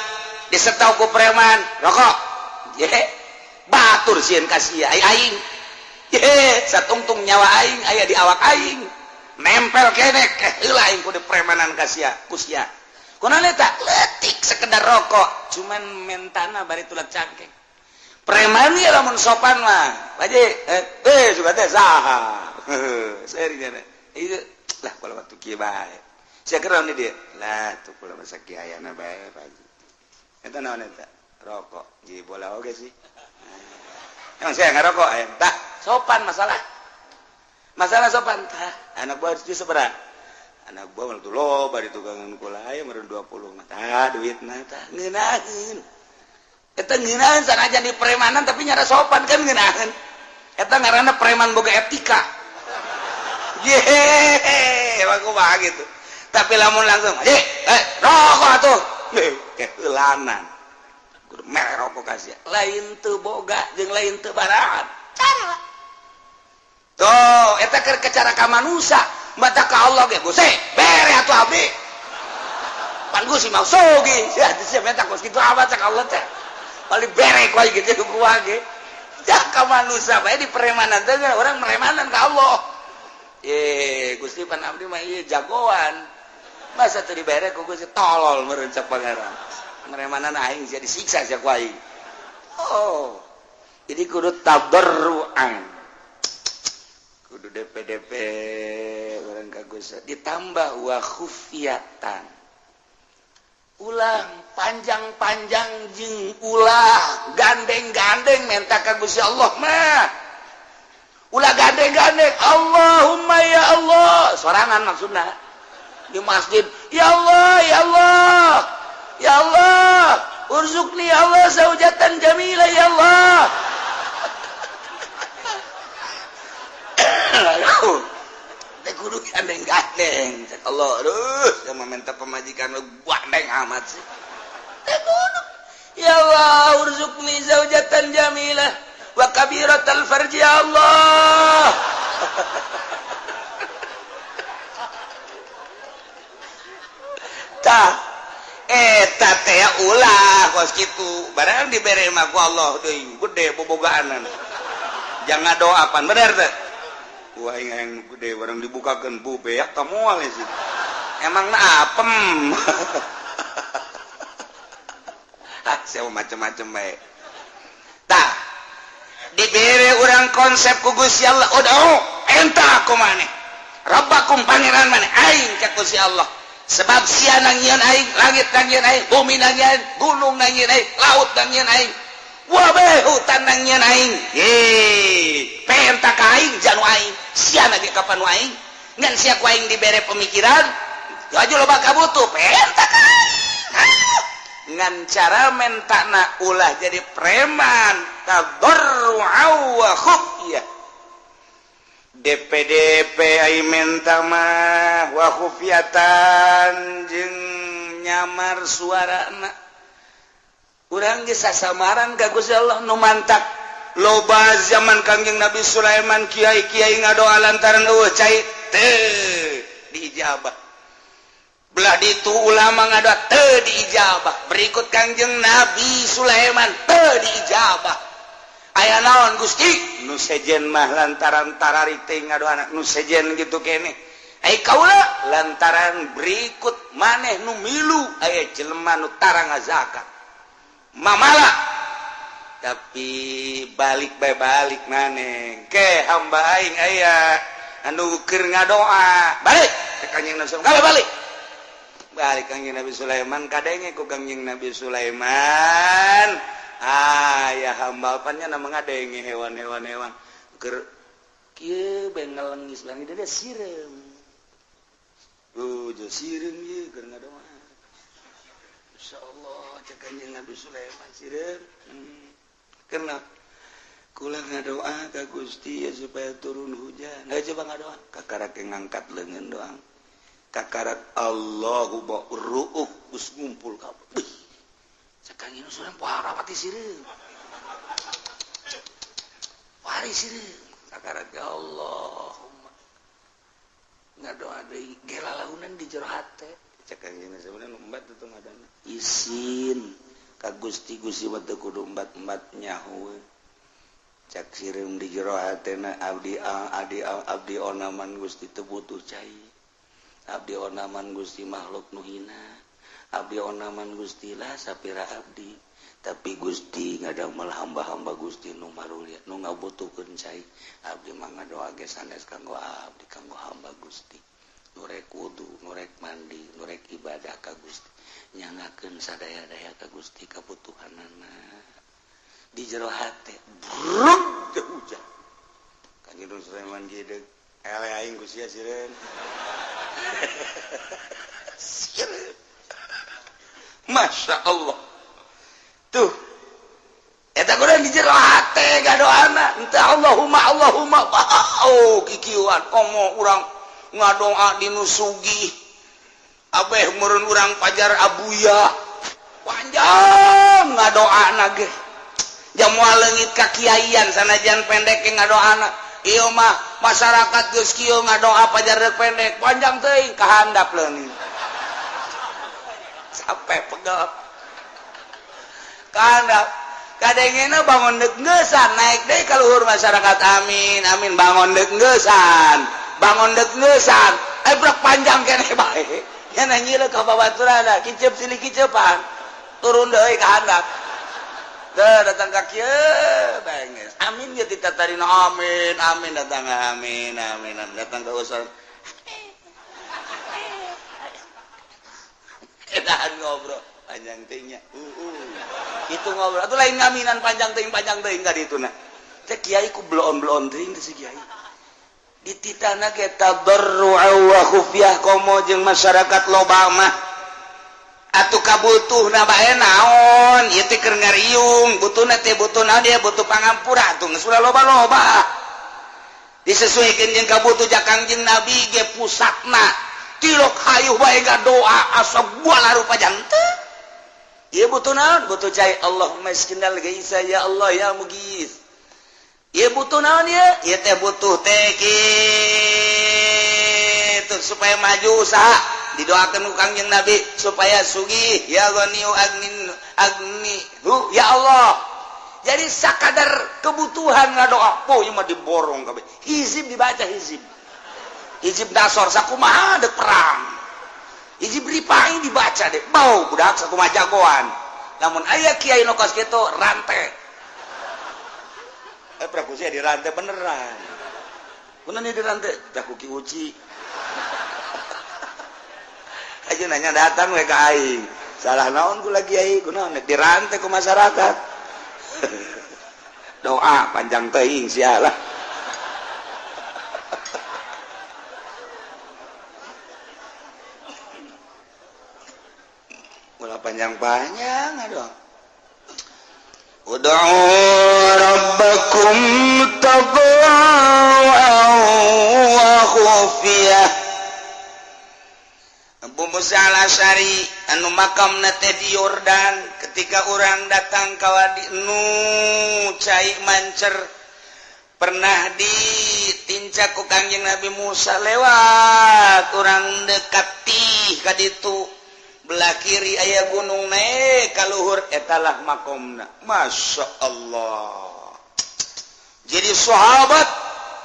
disetau ku preman rokok batur sieun ka sia aing satungtung nyawa aing aya di awak aing nempel keneh heula aing ku di premanan ka sia ku sia kunaon eta leutik sekedar rokok cuman mentana bari tulak cangkeng preman ieu lamun sopan mah Pak Haji suka teh saha serinya ieu lah kalau waktu kieu bae sia keron dia lah tuh kula masa kiayana bae Pak Haji eta naon eta rokok ji bola oge sih emang saya ngarokok tak sopan masalah sopan tah anak buah itu seberang anak buah mah tuh loba di tugangan kula aya meureun 20 mah tah duitna tah ngeunaheun eta ngeunaheun sanajan di premanan tapi nyara sopan kan ngeunaheun eta ngaranna preman boga etika emang kumaha gitu tapi lamun langsung rokok tuh kehelanan kudu mere rokok kasih lain teu boga jeung lain teu barat cara tuh eta keur cara ka manusia mata ka Allah ge Gusti bere atuh abdi pan Gusti mau sogi ya teh meta kos kitu apa cak Allah teh balik bere ku gitu gua ge jak ka manusia bae di peremanan teh orang meremanan ka Allah Gusti pan abdi mah ieu jagoan masa teu dibere ku Gusti tolol meureun cak pangeran meremanan aing jadi disiksa cak aing oh jadi kudu tabarruan kudu DP orang ka Gusti ditambah wa khufiyatan ulah panjang-panjang jeung ulah gandeng-gandeng minta ka Gusti Allah mah ulah gandeng-gandeng Allahumma ya Allah sorangan maksudna di masjid ya Allah ya Allah ya Allah urzuqni ya Allah zaujatan jamilah ya Allah teh kudu gandeng-gandeng cek Allah aduh sama minta pemajikan lu gandeng amat sih teh kudu ya Allah urzuqni zaujatan jamilah wa kabiratal farji ya Allah tah eta teh ulah kos kitu barang dibere mah ku Allah deui gede bobogaanan jangan doapan bener teh wah yang gede barang dibukakeun bu beak ka moal sih emang na apem saya macam-macam bae tah dibere urang konsep ku Gusti Allah udau enta aku maneh rabbakum pangeran maneh aing ka Gusti Allah sebab sia nangieun aing langit nangieun aing bumi nangieun gunung nangieun aing laut nangieun aing wabe hutan nangieun aing perintah ka aing janu aing sia na ge kapan aing ngan sia ku aing dibere pemikiran aju loba kabutuh perintah ka aing ngan cara mentana ulah jadi preman tadarru'u wa khufyah DPDP ai menta mah wa khufyatan jeung nyamar suarana urang ge sasamaran ka Gusti Allah nu mantak loba zaman Kangjeng Nabi Sulaiman kiai-kiai ngadoa lantaran eueuh cai teu diijabah belah ditu ulama ngadoa teu diijabah berikut Kangjeng Nabi Sulaiman teu diijabah aya naon Gusti nu sejen mah lantaran tararik teh ngadoana nu sejen gitu kene ai kaula lantaran berikut maneh nu milu aya jelema nu tara ngazakat mamala tapi balik bae balik maneh ke hamba aing aya anu keur ngadoa balik ke Kangjeng Nabi Sulaiman balik Kangjeng Nabi Sulaiman kadenge ku Kangjeng Nabi Sulaiman ya hamba apanya nama ngadenge hewan-hewan keur kieu ben ngalengis langit dia sireum jo sireum ieu keur ngadoa insyaallah cek Kangjeng Nabi Sulaiman sireum kenapa kula ngadoa ka Gusti ya supaya turun hujan coba ngadoa kakarak ngangkat leungeun doang kakarak Allahu ru'uf us ngumpul kabeh Kangjeng Sulaiman pohara pati sireum pari sireum kakarak ya Allahumma ngadoa deui gelalaunan di jero hate cek Kangjeng Sulaiman umbat teu ngadana isin ka Gusti mah teu kudu umbat-umbat nyaho cak sireum di jero hatena abdi onaman Gusti teu butuh cai abdi onaman Gusti makhluk nu hina abdi onaman Gusti lah sapira abdi tapi Gusti ngadamel hamba-hamba Gusti nu marulia nu ngabutuhkeun cai abdi mah ngadoa ge sanes kanggo abdi kanggo hamba Gusti nurek wudu nurek mandi nurek ibadah ka Gusti nyangakeun sadaya-daya ka Gusti kabutuhanana di jero hate brung teu hujan Kangjeng Sulaiman gedeug ele aing ku sia sireun Masya Allah tuh eta kudu di jero hate gadoana entah Allahumma kikieuan komo urang ngadoa dinu sugih abeh meureun urang pajar abuya panjang ngadoana ge jam moal leungit ka kiaian sanajan pendek ge ngadoana ieu mah masyarakat geus kieu ngadoa pajar rek pendek panjang teuing kahandap leungit sampai pegel kahandap kadengena bangun deuk ngeusan naik deui ka luhur masyarakat amin amin bangun deuk ngeusan brek panjang keneh bae nya nyileuk ka babaturanna kicep silih kicepan turun deui ka handap datang ka kieu beres amin ge ditatarina amin amin datang amin amin datang ka usul edan ngobrol panjang teuing nya itu ngobrol atuh lain ngaminan panjang teuing ka dituna teh kiai ku bloon-bloon teuing teh si kiai dititana ge tadarru'a wa khufyah komo jeung masyarakat loba mah atuh kabutuhna bae naon ieu teh keur ngariung butuhna teh butuh naon dia butuh pangampura atuh geus ulah loba-loba disesuaikeun jeung kabutuh jakang jeung nabi ge pusatna tilok hayuh bae doa asa buala rupa janteu ieu butuh naon butuh cai Allahumma isqinal ghaitsa ya Allah ya mughits ieu butuh naon ieu teh butuh teh kitu supaya maju usaha didoakeun ku Kangjeng Nabi supaya sugih ya ghaniyu agnihu ya Allah jadi sakadar kebutuhan ngadoa poe mah diborong kabeh hizib dibaca hizib dasor sakumaha deuk perang hizib ripaing dibaca deh bau budak sakumaha jagoan lamun aya kiai nu kos kitu rantai prakusia dirantai beneran nih dirantai dah kuki uci aja nanya datang we ka aing salah naon ku lagi aing kunaon dirantai ku masyarakat doa panjang teuing sialah ulah panjang-panjang aduh ud'u rabbakum tadarru'an wa khufyah Abu Musa al-Asy'ari anu makamna teh di Yordan ketika orang datang ka wadi nu cai mancer pernah ditincak ku Kangjeng Nabi Musa lewat orang dekati ka ditu belah kiri aya gunung naik kaluhur etalah makomna Masya Allah jadi sahabat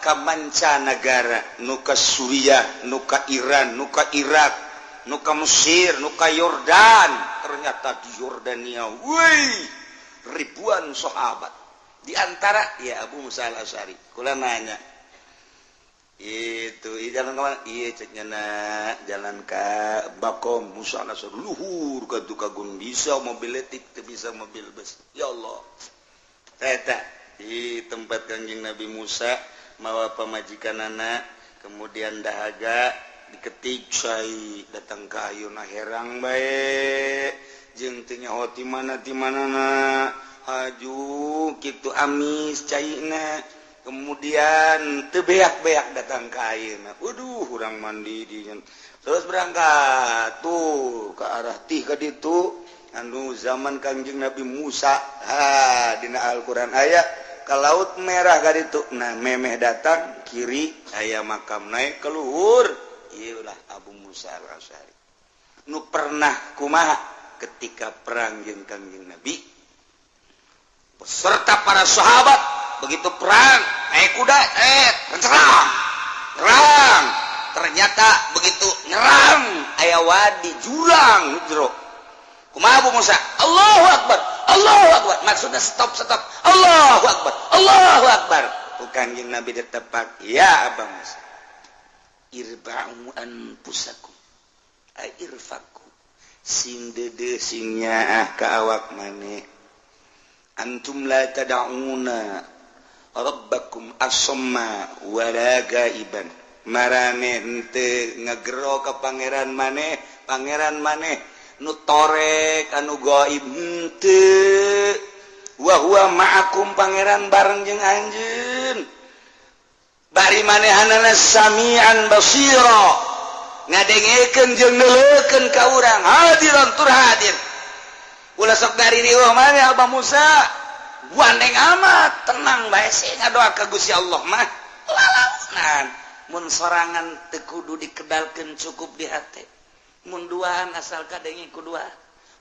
ka mancanagara nu ka Suriah nu ka Iran nu ka Irak nu ka Mesir nu ka Yordan ternyata di Yordania ribuan sahabat di antara ya Abu Musa al-Asy'ari kula nanya itu jalan ke mana iya ceknya jalan ke Bakom Musa al-Asy'ari luhur ka gunung bisa mobil letik teu bisa mobil bus ya Allah eta di tempat Kangjeng Nabi Musa mawa pamajikanana kemudian dahaga diketik cai datang ke ayeuna herang bae jeung teu nyaho ti manana haju kitu amis caina kemudian tebeak-beak datang ke ayeuna waduh urang mandi di terus berangkat tuh ke arah tih ka ditu anu zaman Kangjeng Nabi Musa dina Al-Qur'an aya ka laut merah ka ditu nah memeh datang kiri aya makam naik ke luhur ieulah Abu Musa al-Asy'ari nu pernah kumaha ketika perang jeung Kangjeng Nabi beserta para sahabat begitu perang naik kuda serang ternyata begitu nyerang aya wadi jurang jero kumaha Abu Musa Allahu Akbar maksudnya stop Allahu Akbar Kangjeng Nabi ditepak ya Abu Musa irba'u anfusakum irfaku sing dede sing nyaah ka awak maneh antum la tad'una rabbakum asamma wala gaiban marane henteu ngagero ka pangeran maneh nu torek anu gaib henteu wa huwa ma'akum pangeran bareng jeung anjeun bari manehanana samian basira ngadengekeun jeung neuleukeun ka urang hadiran tur hadir ulah sok dari di mana Abah Musa gandeng amat tenang bae sih ngadoa ka Gusti Allah mah lalaunan mun sorangan teu kudu dikedalkeun cukup di hate mun duaan asal kadenge ku dua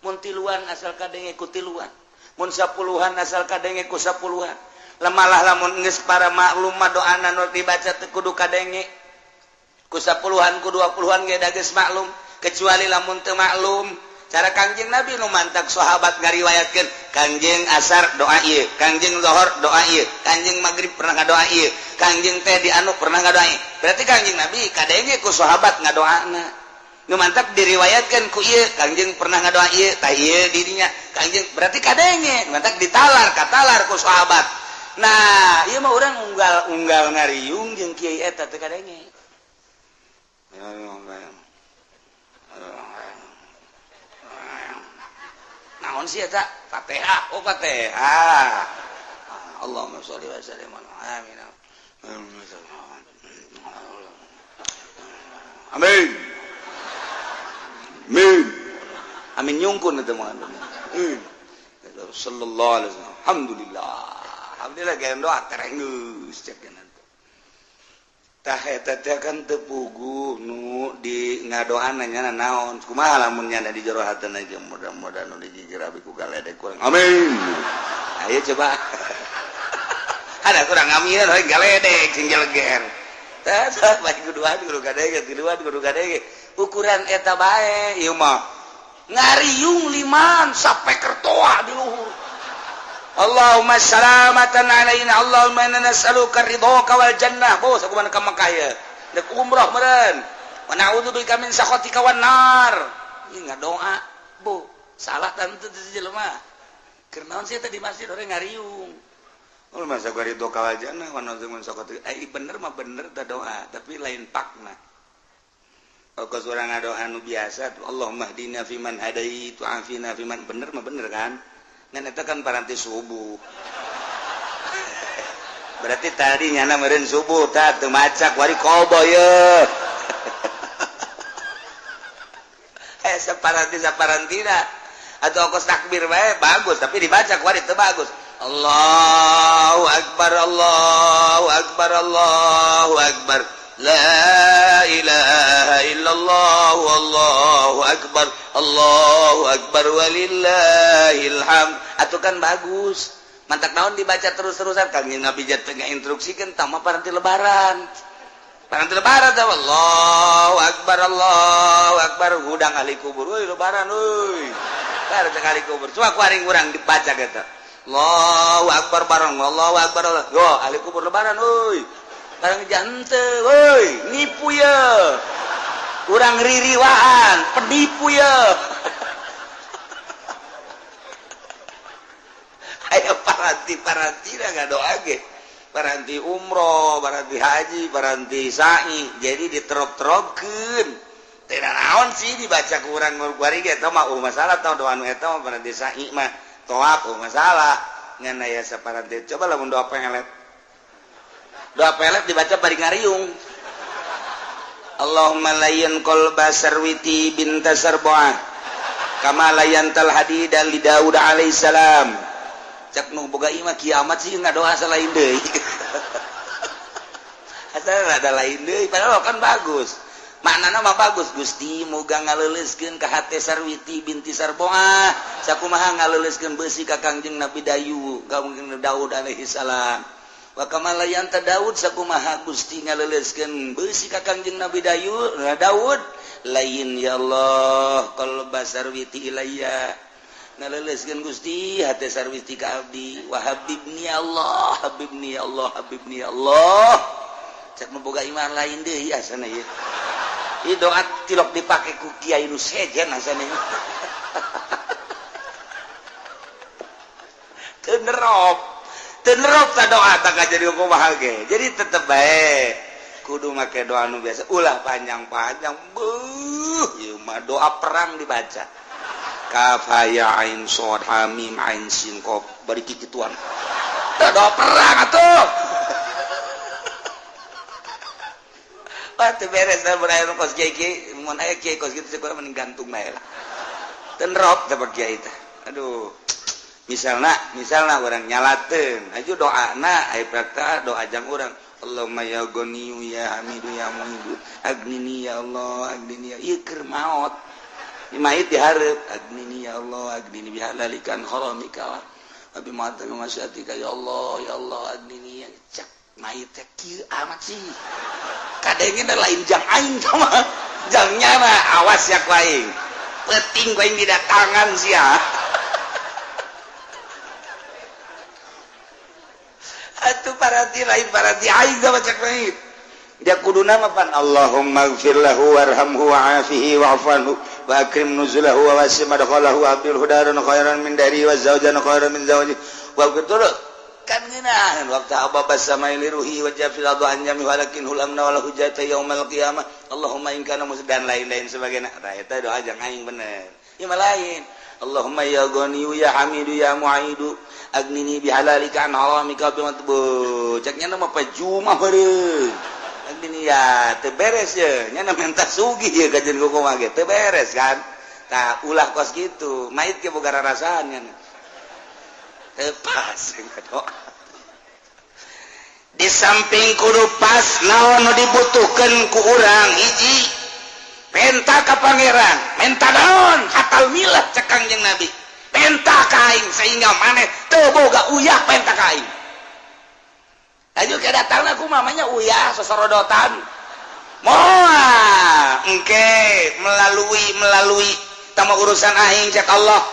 mun tiluan asal kadenge ku tiluan mun sapuluhan asal kadenge ku sapuluhan lamalah lamun geus para maklum mah doana nu dibaca teu kudu kadenge ku sapuluhan ku 20-an ge da geus maklum kecuali lamun teu maklum cara Kangjeng Nabi nu mantak sahabat ngariwayatkeun Kangjeng asar doa ieu Kangjeng zuhur doa ieu Kangjeng magrib pernah ngadoa ieu Kangjeng teh di anu pernah ngadoa ieu berarti Kangjeng Nabi kadenge ku sahabat ngadoana nu mantap diriwayatkeun ku ieu Kangjeng pernah ngadoa ieu tah ieu dirinya Kangjeng berarti kadenge mantap ditalar katalar ku sahabat nah ieu mah urang unggal ngariung jeung kiai eta teh kadenge naon sih eta Fatihah oh Fatihah Allahumma sholli wa sallim amin amin amin amin nyungkun eta mah sallallahu alaihi wasallam alhamdulillah geus doa terenggeus cekeun tah eta teh kan teu puguh nu di ngadoana nya naon kumaha lamun nya di jero hatena ge mudah-mudahan nu dijijirabi ku galedek kurang amin ayo coba ada kurang amin we galedek sing jeleger tah bae kuduan kudu gadege tiluan kudu gadege ukuran eta bae ieu mah ngariung liman sampai kertoa di luhur Allahumma salamatan alaina Allahumma inna nas'aluka ridhaka wal jannah bos aku mana ka Makkah ya dek umrah meureun wa na'udzubika min sakhatika wan nar ieu ngadoa bu salah tante teh jelema keur naon sih teh di masjid orang ngariung ul masa gua ridhaka wal jannah wa na'udzubika min sakhatika bener mah bener teh doa tapi lain pakna kalau surang ngadoa anu biasa Allahumma hdina fiman hadait wa afina fiman bener mah bener kan ngan eta kan paranti subuh berarti tadi nyana meureun subuh tah teu macak wari qobo ye saparantina atau kos takbir bae bagus tapi dibaca wari teu bagus Allahu akbar Allahu akbar Allahu akbar la ilaha illallah wallahu akbar walillahil hamd atuh kan bagus mantak naon dibaca terus-terusan Kangjeng Nabi jat ngainstruksikeun tama paranti lebaran teh Allahu akbar hudang ahli kubur euy lebaran euy bare teh ahli kubur coba kuaring urang dibaca eta Allahu akbar bareng Allahu akbar yo ahli kubur lebaran euy barang jante woi nipu ya kurang ririwaan penipu ya ayo paranti nggak doa ge paranti umroh paranti haji paranti sa'i jadi diterop-teropkeun teh naon sih dibaca kurang ngurang ge eta mah masalah tau doa nu eta mah paranti sa'i mah toap masalah ngan aya saparanti coba lamun doa pengelet doa pelet dibaca bari ngariung Allahumma layyan qalba sarwiti binta sarboah kama layyantal hadida li Daud alaihi salam cak nu boga imah kiamat sih ngadoa salain deui asal ada lain deui padahal kan bagus maknana mah bagus Gusti muga ngaleuleskeun ka hate sarwiti binti sarboah sakumaha ngaleuleskeun beusi ka Kangjeng Nabi Daud alaihi salam wa kamalayan ta Daud sakumaha Gusti ngaleuleskeun beusi ka Kangjeng Nabi Daud lain ya Allah qalba sarwiti ilayya ngaleuleskeun Gusti hate sarwiti ka abdi wa habibni Allah habibni Allah habibni Allah cek boga iman lain deui asana ieu ieu doa tilok dipake ku kiai nu sejen asana ieu teu nerop ta doa tak jadi kumaha ge jadi tetep bae kudu make doa nu biasa ulah panjang-panjang ieu mah doa perang dibaca kaf ya ain shad ha mim ain sin qaf bari kikituan doa perang atuh beres berair kos kiai mun aya kiai kos kitu sekolah mending gantung bae lah ten rop dapat kiai teh aduh misalna orang nyalateun aju doana aya praktek doa jang urang Allahumma ya ghaniyu ya hamidu ya mu'idu agnini ya Allah agnini ya ieu keur maot mait dihareup agnini ya Allah agnini bihalalikan haramika abi mata masyatika ya Allah agnini ya cak mait teh kieu amat sih kadengna lain jang aing mah jangnya mah awas yak lain penting ku aing didatangan sia atuh parati lain parati aing da baca mait dia kuduna mah pan Allahumma ighfir lahu warhamhu wa'afihi wa'fu wa akrim nuzulahu wa wasi' madkhalahu wa abdil hudaran khairan min dari wa zawjan khairan min zawji wa betul kan ngeunaheun waktu ababa samai liruhi wa jafil adu anjami walakin hulamna wala hujata yaumil qiyamah Allahumma in kana musdan lain-lain sebagainya tah eta doa jang aing bener ieu mah lain Allahumma ya ghaniyu ya hamidu ya mu'idu agnini bihalalika an haramika bimatbu caknya nama pajumah beureung agnini ya teu beres ye nya minta sugih ye kajen kumaha ge teu beres kan tah ulah kos kitu mait ge boga rarasaan nya teu pas doa di samping kudu pas naon nu dibutuhkeun ku urang hiji penta ka pangeran menta naon hatal milah cek Kangjeng Nabi penta kaing sehingga maneh teu boga uyah penta kaing aju kedatangna ku mamanya uyah sosorodotan moal engke melalui tama urusan aing cek Allah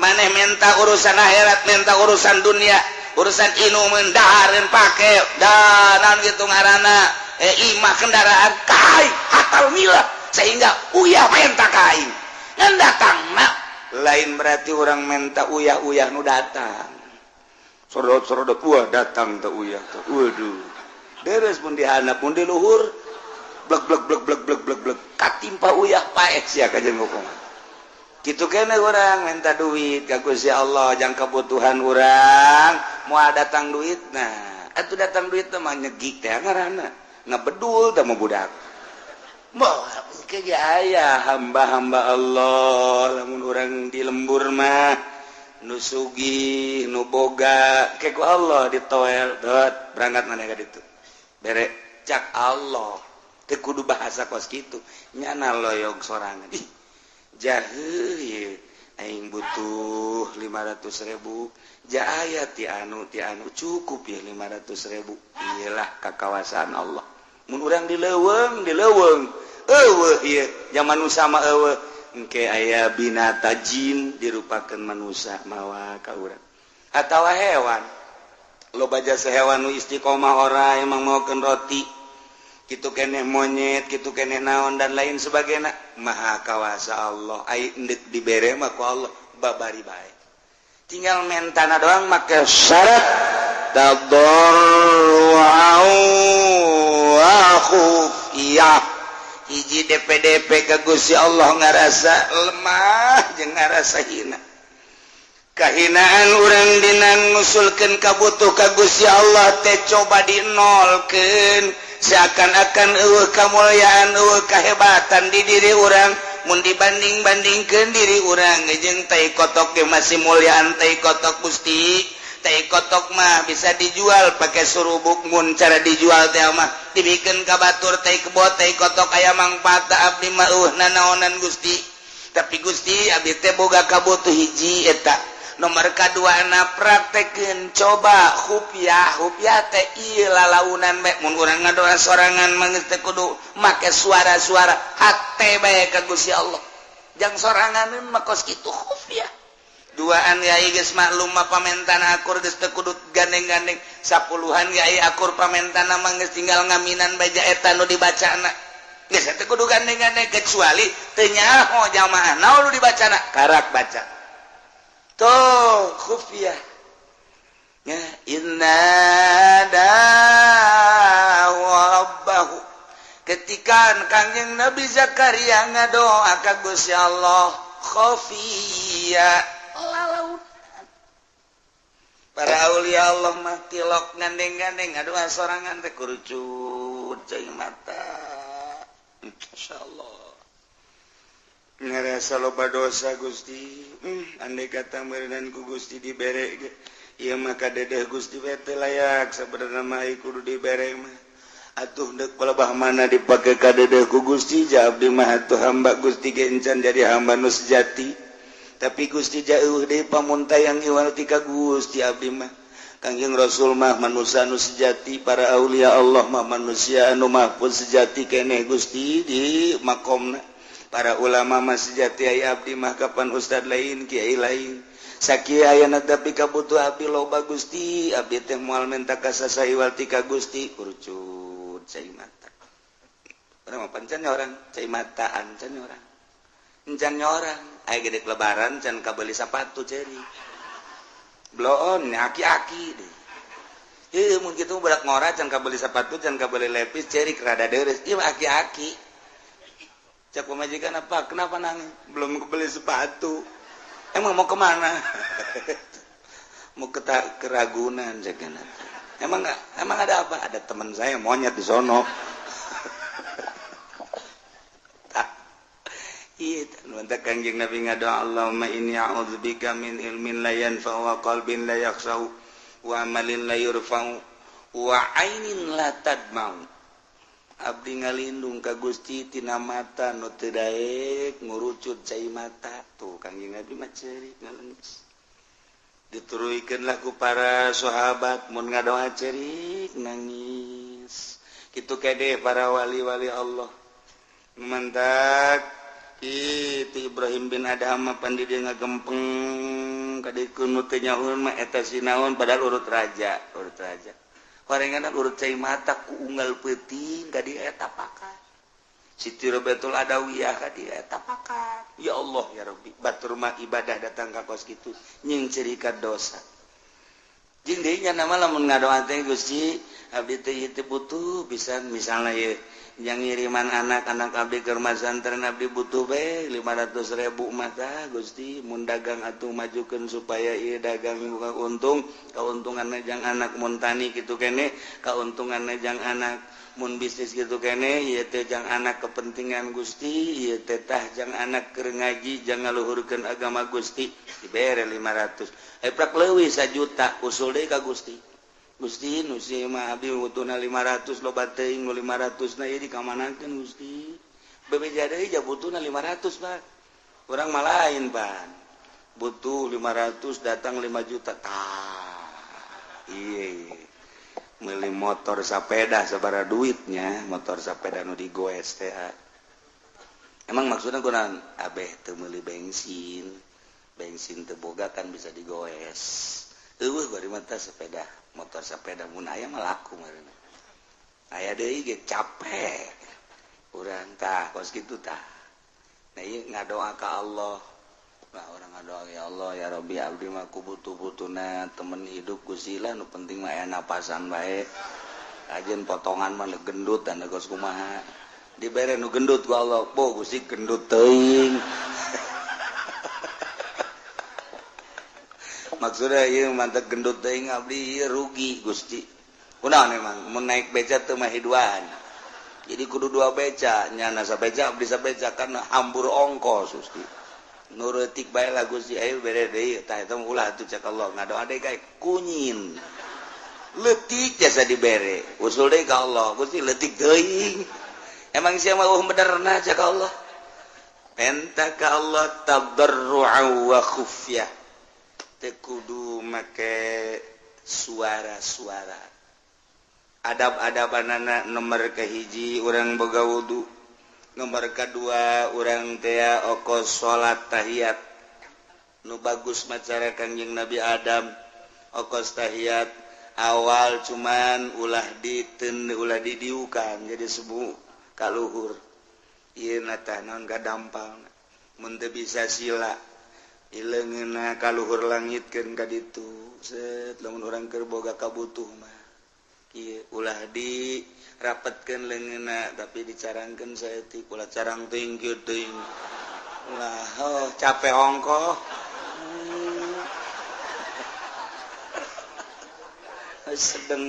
maneh minta urusan akhirat minta urusan dunia urusan inu mendahareun pake dan gitu ngaranna imah kendaraan kaing hatal milah sehingga uyah minta kaing ngan datangna lain berarti orang minta uyah nu datang sorodot wah datang teh uyah teh waduh beres pun dihandap pun di luhur blek katimpa uyah paek sia kajen ngomong kitu kene urang minta duit ka Gusti Allah jang kebutuhan urang moal datang duit nah atuh datang duit teh mah nyegik teh ngaranna ngabedul teh mah budak moal ke aya hamba-hamba Allah lamun urang di lembur mah nu sugih nu boga ke ku Allah ditoel dot berangkat maneh ka ditu bere cak Allah teu kudu bahasa kos kitu nyana loyog sorangan ih jaheuh ye aing butuh 500.000 ja aya ti anu cukup ya 500.000 iyalah kakawasan Allah mun urang dileuweung eueuh ieu zaman nu sama eueuh engke aya binata jin dirupakeun manusia mawa ka urang atawa hewan loba jasa hewan nu istiqomah ora emang maokeun roti kitu keneh monyet kitu keneh naon dan lain sebagainya maha kawasa Allah ai endek dibere mah ku Allah babari bae tinggal mentana doang make syarat tadarru'u wa khufiyah hiji DP ka Gusti Allah ngarasa lemah jeung ngarasa hina kahinaan urang dina ngusulkeun kabutuh ka Gusti Allah teh coba dinolkeun seakan-akan eueuh kamulyaan eueuh kahebatan di diri urang mun dibanding-bandingkeun diri urang jeung tai kotok ge masih mulyaan tai kotok Gusti tai kotok mah bisa dijual pakai surubuk mun cara dijual teh mah dibikeun ka batur tai kebot tai kotok aya mangpaat abdi mah nanaonan Gusti tapi Gusti abdi teh boga kabutuh hiji eta nomor kadua na praktekeun coba hupiah teh ieu lalaunan bae mun urang ngadoa sorangan mah teh kudu make suara-suara hate bae ka Gusti Allah jang soranganeun mah kos kitu hupiah duaan yai geus maklum mah pamentana akur geus teu kudu gandeng-gandeng sapuluhan yai akur pamentana mah geus tinggal ngaminan baja eta nu dibacana geus teu kudu gandeng-gandeng kecuali teu nyaho jamaah naon nu dibacana karak baca tuh khufiyah ya inna rabbahu ketika Kangjeng Nabi Zakaria ngadoa ka Gusti Allah khufiyah lalaunan para aulia Allah mah tilok gandeng-gandeng ngadoa sorangan teh kurucut ceuing mata Masyaallah ngerasa loba dosa Gusti andai kata meureunnan ku Gusti dibere ieu maka dedeh Gusti bete layak sabenerna mah kudu dibere mah atuh deuk pelebah mana dipake ka dedeh ku Gusti ja abdi mah atuh hamba Gusti ge encan jadi hamba nu sejati tapi Gusti jauh deui pamuntayang iwal ti ka Gusti abdi mah Kangjeng Rasul mah manusia anu sejati para aulia Allah mah manusia anu mahfud sejati keneh Gusti di makomna para ulama mah sejati aya abdi mah kapan ustad lain kiai lain sakieu ayeuna tapi kabutuh abdi loba Gusti abdi teh moal menta kasasa iwal ti ka Gusti kurcut cai mata urang mah pancen orang cai mataan can orang encan orang aya gede lebaran can kabeli sapatu ceri bloon aki-aki deh ieu mun kitu badak ngora can kabeli sepatu can kabeli lepis cerik rada deres ieu aki-aki cak pemajikan apa kenapa nangis belum kebeli sepatu emang mau kemana mau ke Ragunan cakna emang ada apa ada teman saya monyet di sono iya nuntut Kangjeng Nabi ngadoa Allahumma inni a'udzubika min ilmin la yanfa'u wa qalbin la yakhsha'u wa amalin la yurfa'u wa ainin la tadma'u abdi ngalindung ka Gusti tina mata nu teu daek ngurucut cai mata tuh Kangjeng Nabi mah ceurik ngaleungis dituruykeunlah ku para sahabat mun ngadoa ceurik nangis kitu kade para wali-wali Allah mantak itu Ibrahim bin Adham pandi dia ngagempeng kadikeun nu teu nyahoeun mah eta sinaon padahal urut raja horenganan urut cai mata ku unggal peuting ka dieu eta pakat Siti Robatul Adawiyah ka dieu eta pakat ya Allah ya Rabbi batur mah ibadah datang ka kos kitu nying cerika dosa jeung deui nya nama lamun ngadoa teh Gusti abdi teh butuh bisa misalna ye yang ngiriman anak-anak abdi ke rumah santren abdi butuh be 500.000 mata Gusti mun dagang atuh majukeun supaya ieu dagang buka untung kauntunganna jang anak mun tani kitu keneh kauntunganna jang anak mun bisnis kitu keneh ieu teh jang anak kepentingan Gusti ieu teh tah jang anak keur ngaji jang ngaluhurkeun agama Gusti dibere 500 prak leuwih 1 juta usul deui ka Gusti Gusti nu si mah abdi butuhna 500 loba teuing nu 500 na ieu dikamanakeun Gusti bebeja deui ja butuhna 500 Pak urang mah lain Pak butuh 500 datang 5 juta tah ieu meuli motor sapeda sabaraha duitnya motor sapeda nu digoes teh emang maksudna kunaon abeh teu meuli bensin teu boga kan bisa digoes eueuh bari mah teh sepeda motor sepeda mun aya mah laku meureun aya deui ge capek urang tah kos kitu tah nah ieu ngadoa ka Allah nah orang ngadoa ya Allah ya Rabbi abdi mah ku butuh-butuhna temen hidup Gusti lah nu penting mah aya napasan bae ajeun potongan mah gendut dan geus kumaha dibere nu gendut ku Allah po Gusti gendut teuing maksudnya ieu mantep gendut teuing abdi ieu rugi Gusti kunaon emang mun naik beca teu mah hiduan jadi kudu 2 beca nya sabeca abdi sabeca kan hambur ongkos Gusti nurutik bae lah Gusti ayo bere deui tah eta mah ulah atuh cak Allah ngadoa deui kae kunyin leutik jasa dibere usul deui ka Allah Gusti leutik teuing emang sia mah benerna cak Allah enta ka Allah tadarru'an wa khufyah kudu make suara-suara adab-adabanana nomor kahiji urang boga wudu nomor kedua urang teh okos salat tahiyat nu bagus macara Kangjeng Nabi Adam okos tahiyat awal cuman ulah didiukan jadi sebu kaluhur ieu tah naon gadampal mun teu bisa sila ileungeunna kaluhur langitkeun ka ditu set lamun urang keur boga kabutuh mah ieu ulah dirapetkeun leungeunna tapi dicarangkeun saeutik ulah carang teuing kieu teuing ulah capek ongkoh sedeng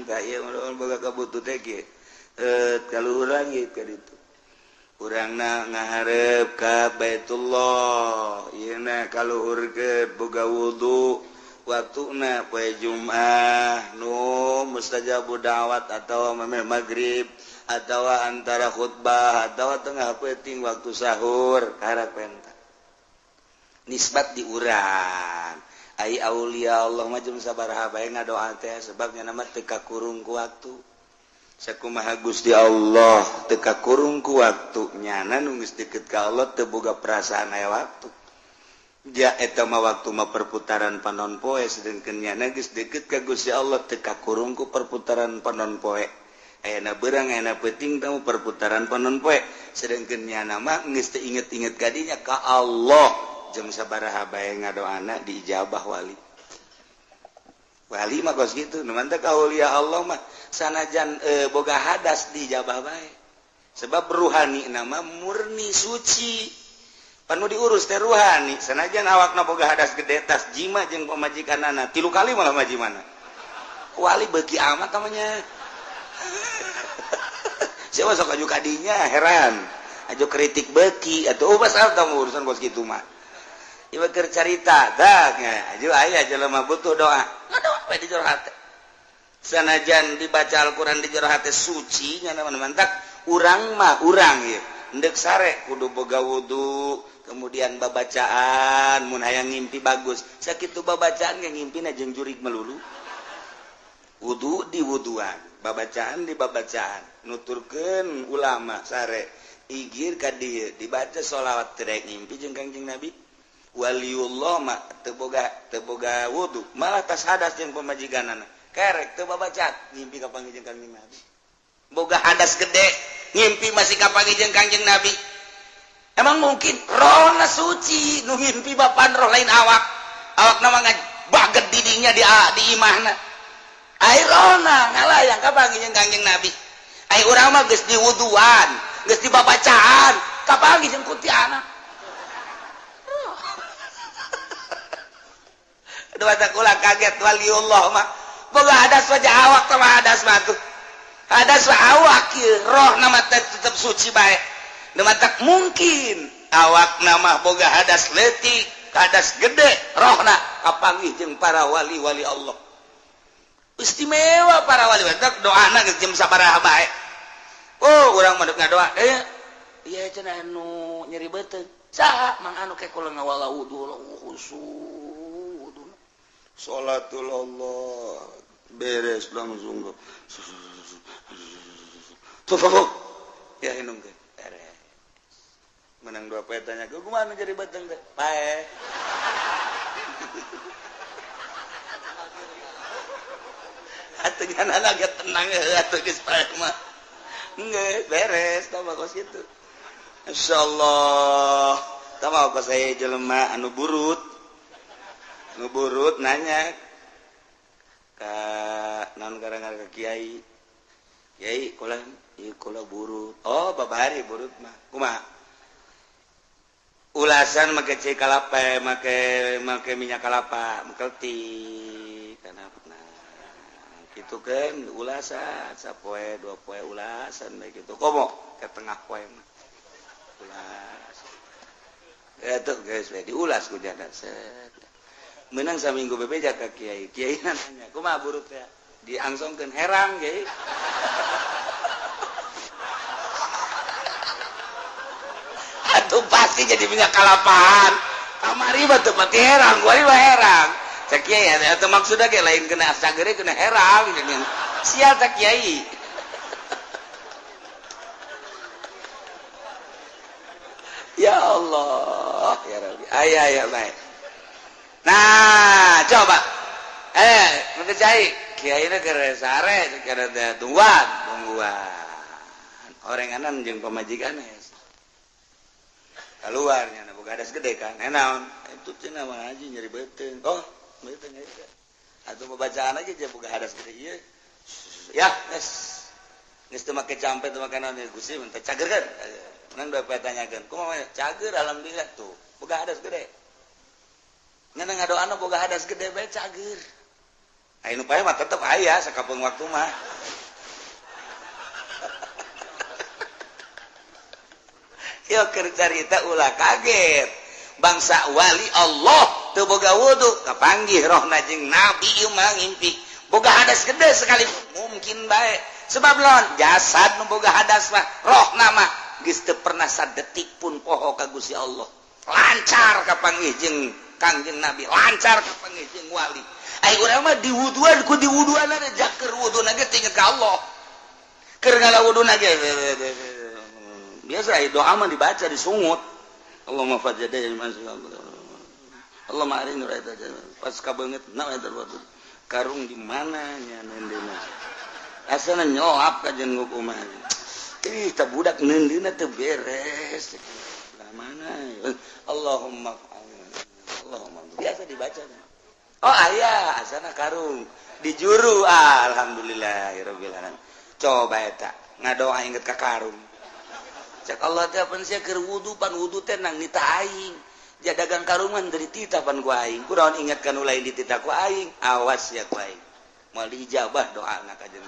ka ieu boga kabutuh teh ge kaluhur langit ka ditu urangna ngaharep ka Baitullah yeuna kaluhurkeun boga wudu waktuna poe Jumat nu mustajabud da'wat atawa mameh maghrib atawa antara khutbah atawa tengah peuting waktu sahur kaharepenta nisbat di urang ai aulia Allah mah jeung sabaraha bae ngadoa teh sebabnya nama teu kakurung ku waktu sakumaha Gusti Allah teu kakurung ku waktu nyana nu geus deukeut ka Allah teu boga perasaan aya waktu ja eta mah waktu mah perputaran panon poe sedengkeun nyana geus deukeut ka Gusti Allah teu kakurung ku perputaran panon poe ayana beurang ayana peuting tamu perputaran panon poe sedengkeun nyana mah geus teu inget-inget ka dinya ka Allah jeung sabaraha bae ngadoana diijabah wali mah kos gitu nu mantep aulia Allah mah sanajan boga hadas dijabah bae sebab ruhani nama murni suci panu diurus teh ruhani sanajan awakna boga hadas gede tas jima jeung pamajikanana 3 kali malah majimana wali beuki amat namanya siapa sok aju kadinya heran aju kritik beuki atuh pasal tamu urusan kos kitu mah ieu keur carita dah aju aya jelema butuh doa ngadoa bae di jero hate sanajan dibaca Al-Qur'an di jero hate suci nya mantak urang mah urang ieu endek sare kudu boga wudu kemudian babacaan mun hayang ngimpi bagus sakitu babacaan ge ngimpina jeung jurig melulu wudu di wuduan babacaan di babacaan nuturkeun ulama sare igir ka dieu dibaca sholawat terek ngimpi jeung Kangjeng Nabi waliullah mah teu boga wudu malah tas hadas jeung pamajikanana kerek teu babacaan ngimpi ka panggih jeung Kangjeng Nabi boga hadas gede ngimpi masih ka panggih jeung Kangjeng Nabi emang mungkin rohna suci nu ngimpi bapan roh lain awakna mah baget didinya di imahna ai rohna ngalayang ka panggih jeung Kangjeng Nabi ai urang mah geus diwuduan geus dibabacaan ka panggih jeung kuntilanak dua takulah kaget waliullah mah boga hadas wajah awak sama hadas mah tuh hadas awak kieu roh nama tetep suci bae nu tak mungkin awak nama boga hadas leutik hadas gede rohna kapanggih jeung para wali-wali Allah istimewa para wali tak doana geus jeung sabaraha bae oh urang mah ngadoa ieu cenah anu nyeri beuteung saha mang anu ke kula ngawala wudu khusyuk sholatul Allah beres langsung tuh ya inung teh beres menang 2 poe tanya ke kumaha jadi batang teh pae atuh nyana ge tenang atuh geus pae mah geus beres tah kos kitu insyaallah tah mah kos aya jelema anu burut nguburut nanya ka naon garang-garang ka kiai kula ieu kula burut oh babari burut mah kumaha ulasan make cai kalapa make minyak kalapa mengkelti kana nah kitu kan ulasan sapoe 2 poe ulasan bae kitu komo ke tengah poe mah ulas eta geus we diulas ku jana set menang saminggu bebeja ka kiai nanya kumaha burut teh diangsongkeun herang kiai atuh pasti jadi minyak kalapahan kamari mah teu pati herang kuari mah herang cak kiai atuh maksudna ge lain kena sagere kena herang sial cak kiai ya Allah ya Rabbi aya bae nah coba nanti cai kiai na keur sare keur tungguan orenganan jeung pamajikan keluarnya na boga hadas gede kan naon itu cenah mah haji nyeri beuteung oh beuteung eta atuh pabacaan aja jeung boga hadas gede ieu ya geus teu make campe teu make naon Gusti teh cagerkeun nang da tanyakeun kumaha cager alhamdulillah tuh boga hadas gede nyana ngadoana boga hadas gede bae cager aya nu pae mah tetep aya sakapeung waktu mah carita ulah kaget bangsa wali Allah teu boga wudu kapanggih roh najeng nabi ieu mah ngimpi boga hadas gede sekali mungkin bae sebab lawan jasad nu boga hadas mah roh nama geus teu pernah sadetik pun poho ka Gusti Allah lancar kapanggih jeung Kangjeng Nabi lancar kapanggih jeung wali ai urang mah diwuduan ku diwuduan ada jaker wuduna ge teu inget ka Allah keur ngalawuduna ge biasa doa mah dibaca disungut Allahumma fajjada masuk Allahumma arini raita pas kabeungeut na eta karung di mana nya neundeuna asana nyoap ka jeung ngukumah ih tah budak neundeuna teu beres da mana Allahumma biasa dibaca oh aya asana karung di juru alhamdulillahirabbil alamin coba eta ngadoa inget ka karung cak Allah teh pan sia keur wudu pan wudu teh nang nita aing jadagang karungan dari titah pan ku aing kunaon ingatkan ulah di titah ku aing awas ya ku aing moal diijabah doana ka jeung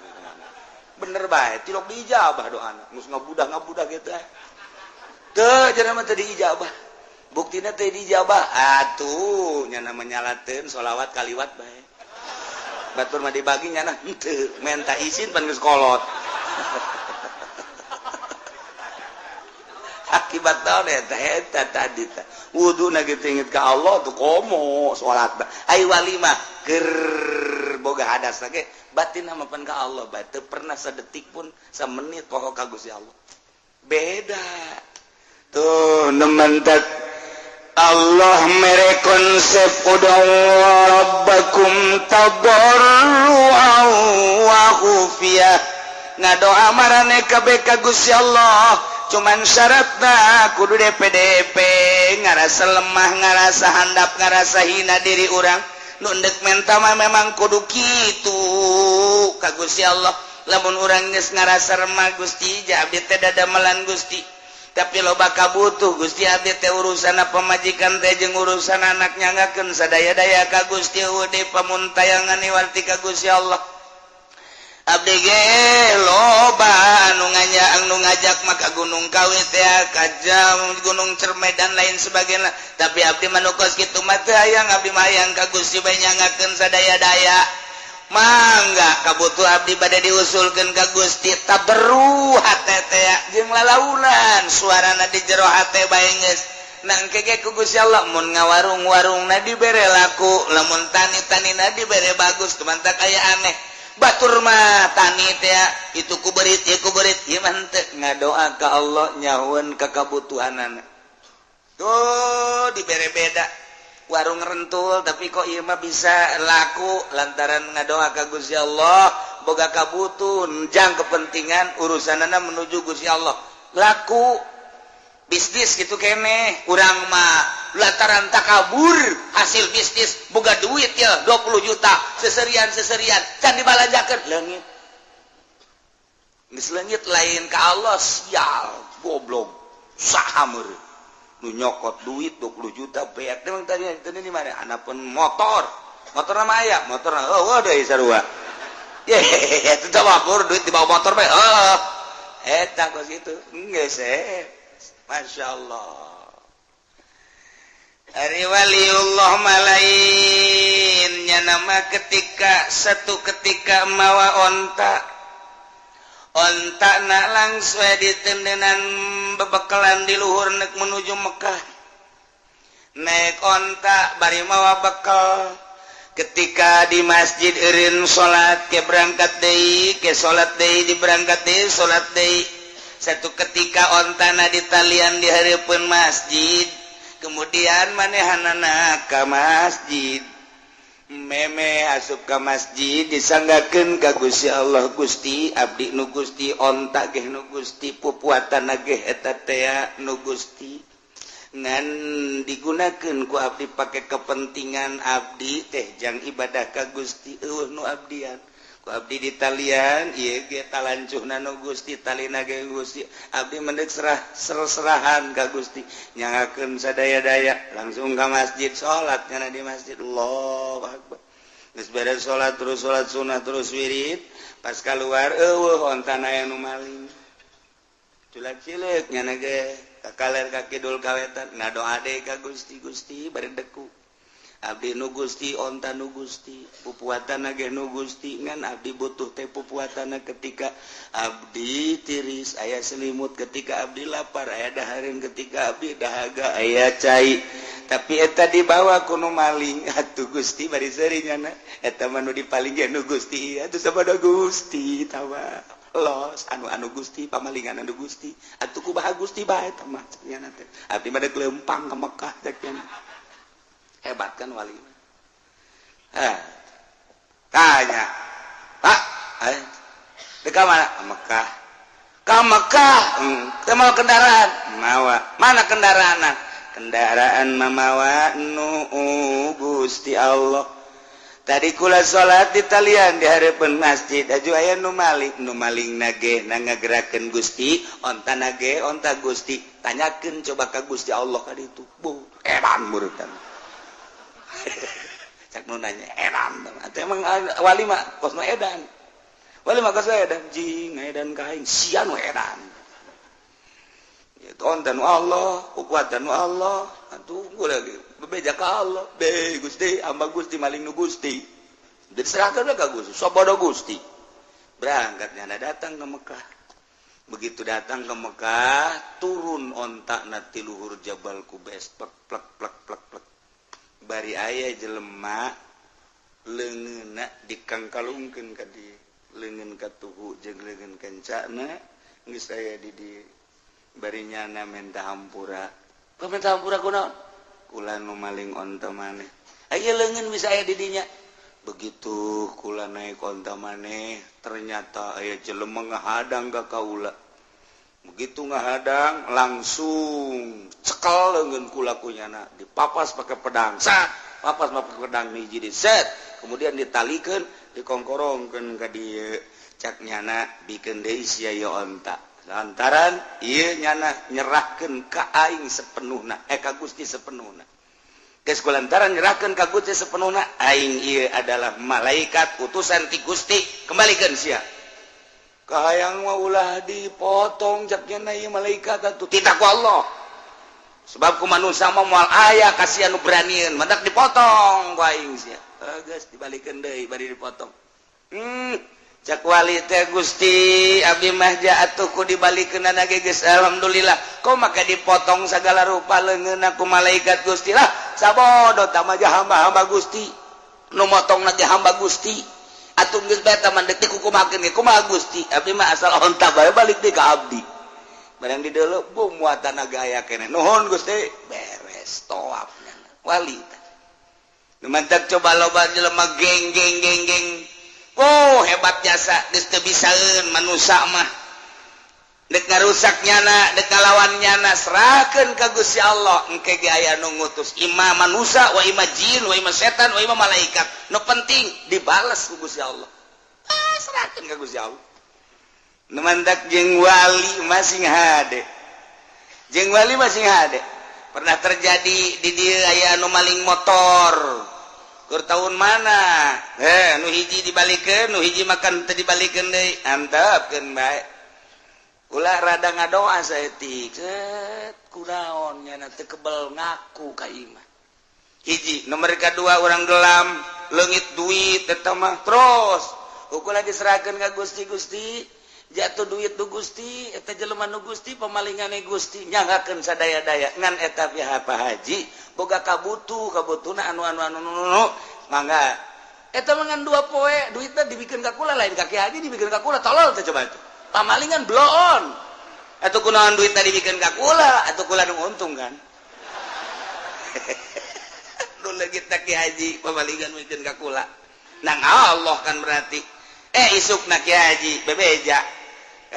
bener bae tilok diijabah doana geus ngabudah kitu teu cenah mah teu diijabah buktina teu diijabah atuh nya menyalateun sholawat kaliwat bae batur mah dibagi nya nah henteu menta izin pan geus kolot akibat naon eta tadi tah wuduna kitu inget ka Allah tuh komo salat ai wali mah keur boga hadas ge batin hamapan ka Allah bae teu pernah sadetik pun samenit poho ka Gusti Allah beda tuh nementak Allah mere konsep udang rabbakum tadarruan wa khufiyah ngadoa marane kabeh ka Gusti Allah cuman syaratna kudu DPDP ngarasa lemah ngarasa handap ngarasa hina diri urang nu endek menta mah memang kudu kitu ka Gusti Allah lamun urang geus ngarasa remah Gusti ja abdi teh dadamelan Gusti tapi loba kabutuh Gusti abdi teh urusana pamajikan teh jeung urusan anak nyangakeun sadaya-daya ka Gusti eueuh pamuntayangan warti ka Gusti Allah abdi ge loba anu ngajak maka gunung Kawi teh ka gunung Cermai dan lain sebagainya tapi abdi manukos kitu mah teu hayang abdi mah hayang ka Gusti bae nyangakeun sadaya-daya mangga kabutuh abdi bade diusulkeun ka Gusti taberru hate teh jeung lalaunan suarana di jero hate bae geus nang kege ku Gusti Allah mun ngawarung-warungna dibere laku lamun tani-tanina dibere bagus temantak aya aneh batur mah tani teh itu kuberit ieu mah henteu ngadoa ka Allah nyahoeun ka kabutuhanana tuh dibere beda warung rentul tapi kok ieu mah bisa laku lantaran ngadoa ka Gusti Allah boga kabutuh jang kepentingan urusanana menuju Gusti Allah laku bisnis gitu keneh urang mah lantaran takabur hasil bisnis boga duit ya 20 juta seserian can dibalajakeun leungit geus leungit lain ka Allah sial goblok saha meureun nu nyokot duit 20 juta beak teh mah tadi di mana anapeun motor mah aya motor eueuh deui sarua ye eta teh wapur duit dibawa motor bae eta kos kitu geus Masya Allah Ari waliullah malainnya nama satu ketika mawa onta nak langsung ditendenan bebekalan di luhur nek menuju Mekah naik onta bari mawa bekal ketika di masjid eureun salat ke berangkat deui ke salat deui di berangkat deui salat deui satu ketika ontana di talian di hareupeun masjid kemudian manehanana ka masjid meme asup ka masjid disanggakeun ka Gusti Allah Gusti abdi nu Gusti onta ge nu Gusti pupuatana ge eta teh nu Gusti ngan digunakeun ku abdi pake kepentingan abdi teh jang ibadah ka Gusti eueuh nu abdian ku abdi di talian ieu ge talancuhna nu Gusti talina ge Gusti abdi mendek serahan ka Gusti nyangakeun sadaya-daya langsung ka masjid salat kana di masjid Allahu Akbar geus beres salat terus salat sunah terus wirid pas keluar eueuh ontana aya nu maling culak cileuk nyana ge kakaler ka kidul kawetan ngadoa deui ka Gusti Gusti bari deku abdi nu Gusti onta nu Gusti pupuatana ge nu Gusti ngan abdi butuh teh pupuatana ketika abdi tiris aya selimut ketika abdi lapar aya dahareun ketika abdi dahaga aya cai tapi eta dibawa ku nu maling atuh Gusti bari seurinyana eta mah nu dipaling ge nu Gusti atuh sabada Gusti tawa los anu Gusti pamalingan anu Gusti atuh kumaha Gusti bae eta mah cenah teh abdi mah deuk leumpang ka Mekah cenah hebat kan wali tanya Pak dekat mana Mekah ke Mekah mau kendaraan mawa mana kendaraan mamawa nu Gusti Allah tadi kula salat di talian di harapan masjid aju aya nu maling nage ngagerakeun Gusti onta nage onta Gusti tanyakeun coba ka Gusti Allah ka ditu bu edan murutan cak nu nanya edan atuh emang wali mah kosna edan wali mah kosna edan jing edan kaing sia nu edan itu onta nu Allah kukuatan nu Allah atuh gula bebeja ka Allah be Gusti amba Gusti maling nu Gusti diserahkeun ka Gusti sabodo Gusti berangkatnya datang ke Mekah begitu datang ke Mekah turun onta na ti luhur Jabal Qubais plek plek plek plek plek bari aya jelema leungeunna dikangkalungkeun ka di leungeun ka tuhu jeung leungeun kencana geus aya di bari nyana menta hampura minta hampura kunaon kula nu maling onta maneh aya leungeun bisa aya di dinya begitu kula naik onta maneh ternyata aya jelema ngahadang ka kaula begitu ngahadang langsung cekel leungeun kula kunyana dipapas pakai pedang papas pakai pedang hiji di set kemudian ditalikeun dikongkorongkeun ka dieu cak nyana bikeun deui sia ieu onta lantaran ieu nyana nyerahkeun ka aing sepenuhna ka Gusti sepenuhna geus kulantaran nyerahkeun ka Gusti sepenuhna aing ieu adalah malaikat utusan ti Gusti kembalikeun sia kahayang mah ulah dipotong jaknya ieu malaikat atuh tidak ku Allah sebab ku manusia mah moal aya kasihan nu beranian mendak dipotong ku aing sia geus dibalikeun deui bari dipotong cak wali teh Gusti abdi mah ja atuh ku dibalikeunana ge geus alhamdulillah kok maka dipotong sagala rupa leungeunna ku malaikat Gusti lah sabodo tah mah hamba-hamba Gusti nu motongna ge hamba Gusti atuh geus bae tah mandek dikukumakeun ge kumaha Gusti abdi mah asal onta bae balik deui ka abdi barang di deuleu bung muatana gaya keneh nuhun Gusti beres toapna wali nu mantap coba loba jelema geng oh hebat jasa geus teu bisaeun manusia mah dek ngarusak nyana dek ngalawan nyana serahkeun ka Gusti Allah engke ge aya nu ngutus imam manusia wa imam jin wa imam setan wa imam malaikat nu penting dibales ku Gusti Allah serahkeun ka Gusti Allah nu mandak jeung wali masing hade jeung wali masing hade pernah terjadi di dieu aya nu maling motor kur tahun mana nu hiji dibalikeun nu hiji makan teu dibalikeun deui antepkeun bae ulah rada ngadoa saeutik set kunaon nyana teu kebel ngaku ka imah hiji nomor kadua urang gelam leungit duit eta mah terus ukur diserahkeun ka Gusti jatuh duit nu Gusti eta jelema nu Gusti pamalingane Gusti nyanggakeun sadaya-daya ngan eta pihak Pak Haji boga kabutuna anu mangga eta mangan 2 poe duitna dibikeun ka kula lain ka Ki Haji dibikeun ka kula tolol teh coba itu pamalingan bloon atuh kunaon duitna dibikeun ka kula atuh kula nu untung kan nu leungit Ki Haji pamalingan dibikeun ka kula nang Allah kan berarti isukna Ki Haji bebeja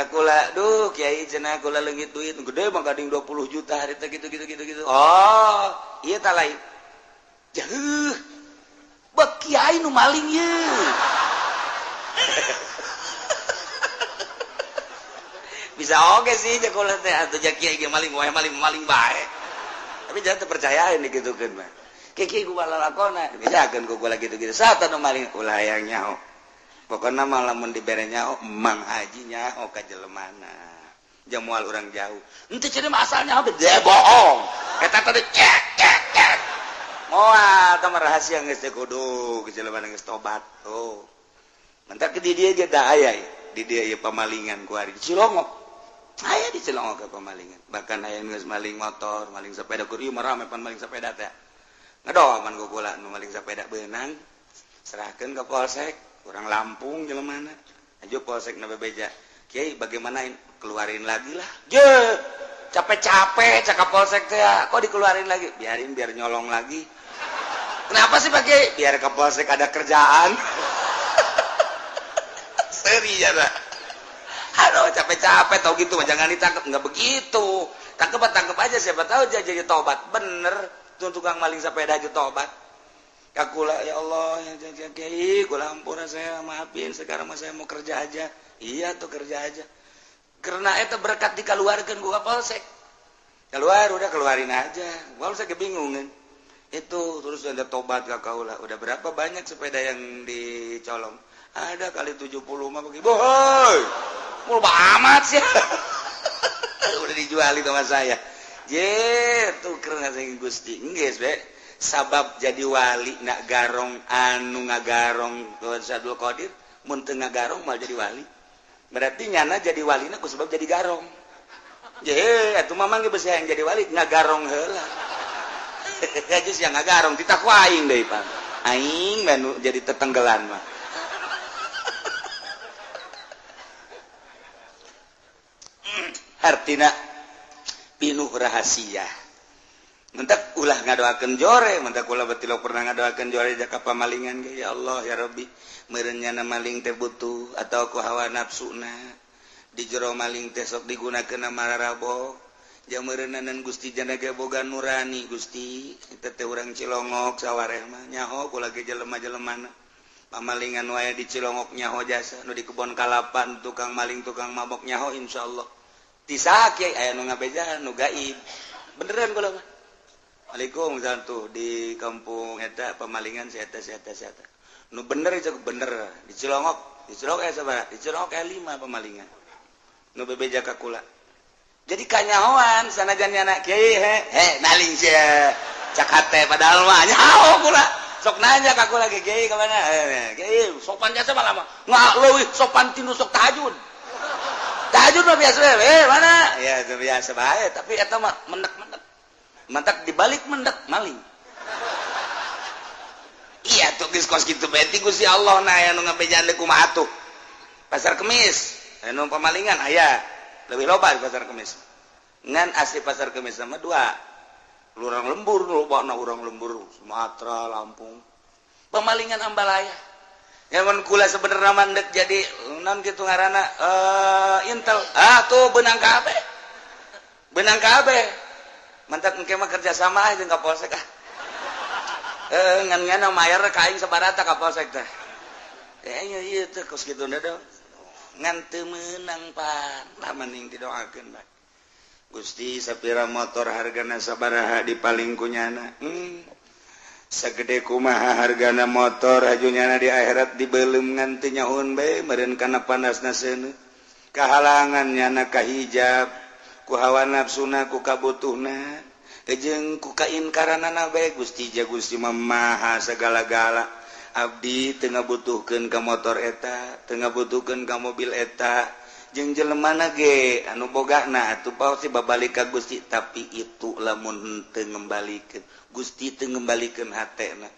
kula duh Kiai cenah kula leungit duit gede mah gading 20 juta harita gitu oh ieu tah lain jeuh bek Kiai nu maling ieu bisa oge sih cek kula teh atuh jak Kiai ge maling wae maling bae tapi jangan terpercayain digitukeun mah Kiai ku balalakona bisakeun ku kula gitu-gitu sata nu maling ulah hayang nyaho pokoknya malah mun dibere nyaho Mang Haji nyaho ka jelemana jamual orang jauh ente cenah asalnya dia bohong eta teh cek moal teh rahasia geus teh kudu jelema geus tobat tuh mentak ke di dia ge da aya di dia ieu pamalingan ku ari di Cilongok aya di Cilongok ke pamalingan bahkan aya geus maling motor maling sepeda kur ieu mah rame pan maling sepeda teh ngadoa man gugula nu maling sepeda beunang serahkeun ka polsek urang Lampung jelemana aju polsek na bebeja kiai bagaimana keluarin lagi lah je capek-capek cakap polsek teh kok dikeluarin lagi biarin biar nyolong lagi kenapa sih pakai biar ke polsek ada kerjaan seri ya dah aduh capek-capek tau gitu jangan ditangkap nggak begitu tangkap aja siapa tahu jadi tobat bener tuh tukang maling sepeda aja tobat kakula ya Allah ya kiai kula ampura saya maafin sekarang mah saya mau kerja aja iya tuh kerja aja karena itu berkat dikeluarkan gua polsek keluar udah keluarin aja gua saya kebingungan itu terus ada tobat ke kaula udah berapa banyak sepeda yang dicolong ada kali 70 mah bagi boy mul amat sih udah dijualin sama saya tuh keren saya Gusti geus be sabab jadi wali nak garong anu ngagarong Tuhan Sadul Qadir mun teu ngagarong mal jadi wali berarti nyana jadi walina ku sebab jadi garong atuh mamang ge beusi yang jadi wali ngagarong heula geus yang ngagarong ditaku aing deui Pak aing menu jadi tetenggelan mah artina pinuh rahasia mentak ulah ngadoakeun jore mentak ulah betilo pernah ngadoakeun jore jaka pamalingan ge ya Allah ya Rabbi meureun nyana maling teh butuh atau ku hawa nafsuna di jero maling teh sok digunakeun mararabo jameureunnan Gusti jana ge boga nurani Gusti eta teh urang Cilongok sawareh mah nyaho kula ge jelema-jelemana pamalingan wae di Cilongok nyaho jasa nu di kebon kalapan tukang maling tukang mabok nyaho insyaallah tisaha kiai aya nu ngabejahan nu gaib beneran kula mah Waalaikumsalam tuh di kampung eta pamalingan si eta nu bener itu bener di Cilongok aya sabaraha di Cilongok aya 5 pamalingan nu bebeja ka kula jadi kanyahoan sanajan nyana kiai naling sia cak hate padahal mah nyaho kula sok nanya ka kula kiai ka mana kiai sopan jasa malah mah leuwih sopan tinu sok tahajud mah biasa mana ya biasa bae tapi eta mah mendek mantak dibalik mendek maling iya tuh geus kos kitu beti Gusti Allah na aya nu ngabejaan kumaha atuh pasar kemis anu pamalingan aya leuwih loba di pasar kemis ngan asli pasar kemis sama 2 urang lembur lobana urang lembur Sumatera Lampung pamalingan ambalaya nyamun kula sebenarnya mandek jadi naon kitu ngaranna intel tuh benang kabeh mantak engke mah kerja sama aja jeung Kapolsek ngan ngana mayar ka aing sabarata Kapolsek teh ieu teh kos kituna do ngan teu meunang pan lamaning didoakeun bae Gusti sapira motor hargana sabaraha dipaling ku nyana sagede kumaha hargana motor ajunyana di akhirat dibeulem ngan teu nyahoon bae meureun kana panasna seuneu kahalangan nyana kahijab ku hawa nafsuna ku kabutuhna jeung ku kainkaranana bae Gusti mah maha segala-gala abdi teu ngabutuhkeun ka motor eta teu ngabutuhkeun ka mobil eta jeung jelemana ge anu bogana atuh pasti babalik ka Gusti tapi itu lamun teu ngembalikeun Gusti teu ngembalikeun hatena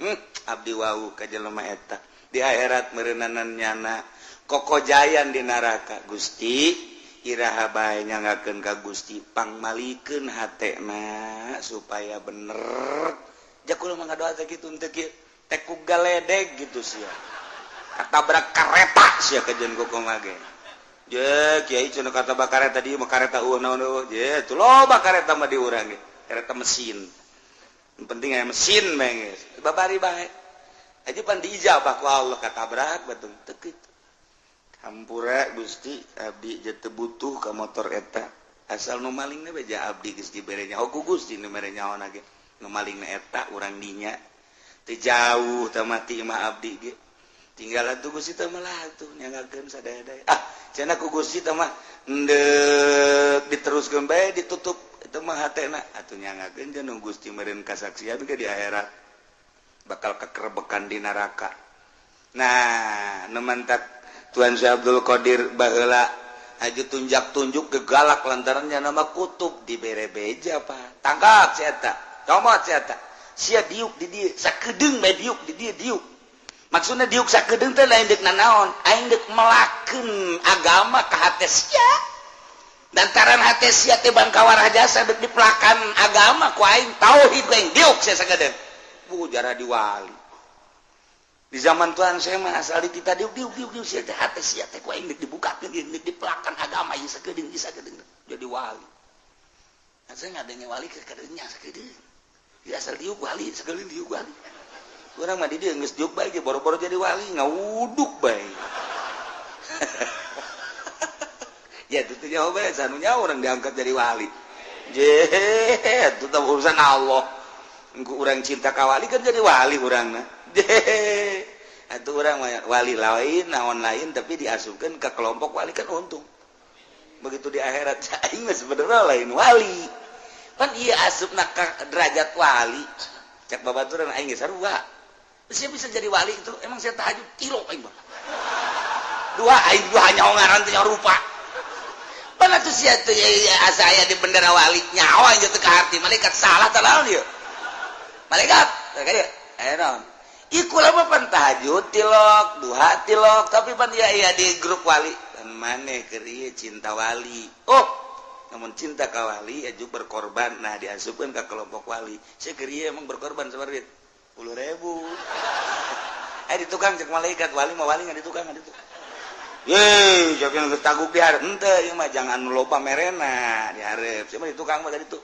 abdi wau ka jelema eta di akhirat meureunnanan nyana kokojayan di neraka Gusti iraha bae nyangakeun ka Gusti pangmalikeun hatena supaya bener jakul mah ngadoa teh kitu teh kieu teh ku galedeg gitu sia katabrak kareta sia kajeun kokoh ge je kiai cenah katabrak kareta di mah kareta naon je tuh loba kareta mah di urang ge kareta mesin yang penting aya mesin bae geus babari bae aja pan diijabah ku Allah katabrak betul teu kitu hampura Gusti abdi jete butuh ka motor eta asal nu malingna beja abdi geus dibere nyaho ku Gusti nu mere nyaho ge nu malingna eta urang dinya teu jauh teh mati mah abdi ge tinggal atuh Gusti teh mah atuh nyangakeun sadaya-daya cenah ku Gusti teh mah endeuh diteruskeun bae ditutup itu mah hatena atuh nyangakeun jeung Gusti meureun kasaksian ke di akhirat bakal kekerbekan di neraka. Nah nemantak Tuan Syekh Abdul Qadir baheula aju tunjak-tunjuk ke galak lantarannya nama kutub dibere beja Pak tangkap si eta comot si eta sia diuk di dieu sakedeung bae diuk di dieu diuk maksudna diuk sakedeung teh lain deuk nanaon aing deuk melakeun agama ka hate sia lantaran hate sia teh bangkawar jasa deuk dipelakan agama ku aing tauhid ku aing diuk sia sakedeung jara diwali di zaman Tuhan saya mah asal kita diuk sia teh hate sia teh ku aing deuk dibukakeun deuk dipelakan agama ieu sakedeung jadi wali asa ngadenge wali ke kadeungnya sakedeung dia asal diuk wali sakedeung diuk wali urang mah di dieu geus diuk bae ge boro-boro jadi wali ngawuduk bae ya itu nyaho bae sanunya urang diangkat jadi wali itu teh urusan Allah engko urang cinta ka wali kan jadi wali urangna atuh urang wali lain naon lain tapi diasupkeun ke kelompok wali kan untung begitu di akhirat aing mah sebenarnya lain wali pan ieu asupna ka derajat wali cek babaturan aing geus sarua saya bisa jadi wali itu emang saya tahajud kilo aing mah dua aing dua hanya ngaran teh rupa pan atuh sia teh asa aya di bendera wali nyawa aja teh ka hati malaikat salah tah naon ieu malaikat ka dieu aya naon iku lama pan tahajud tilok duha tilok tapi pan iya di grup wali dan maneh keur ieu cinta wali namun cinta ka wali aju berkorban nah diasupkeun ka kelompok wali saya keur ieu emang berkorban sabarit 10.000 di tukang cek malaikat wali mah wali ngan di tukang ye jakeun geus taguk di hareup henteu ieu mah jangan loba merena di hareup sia mah di tukang mah tadi tuh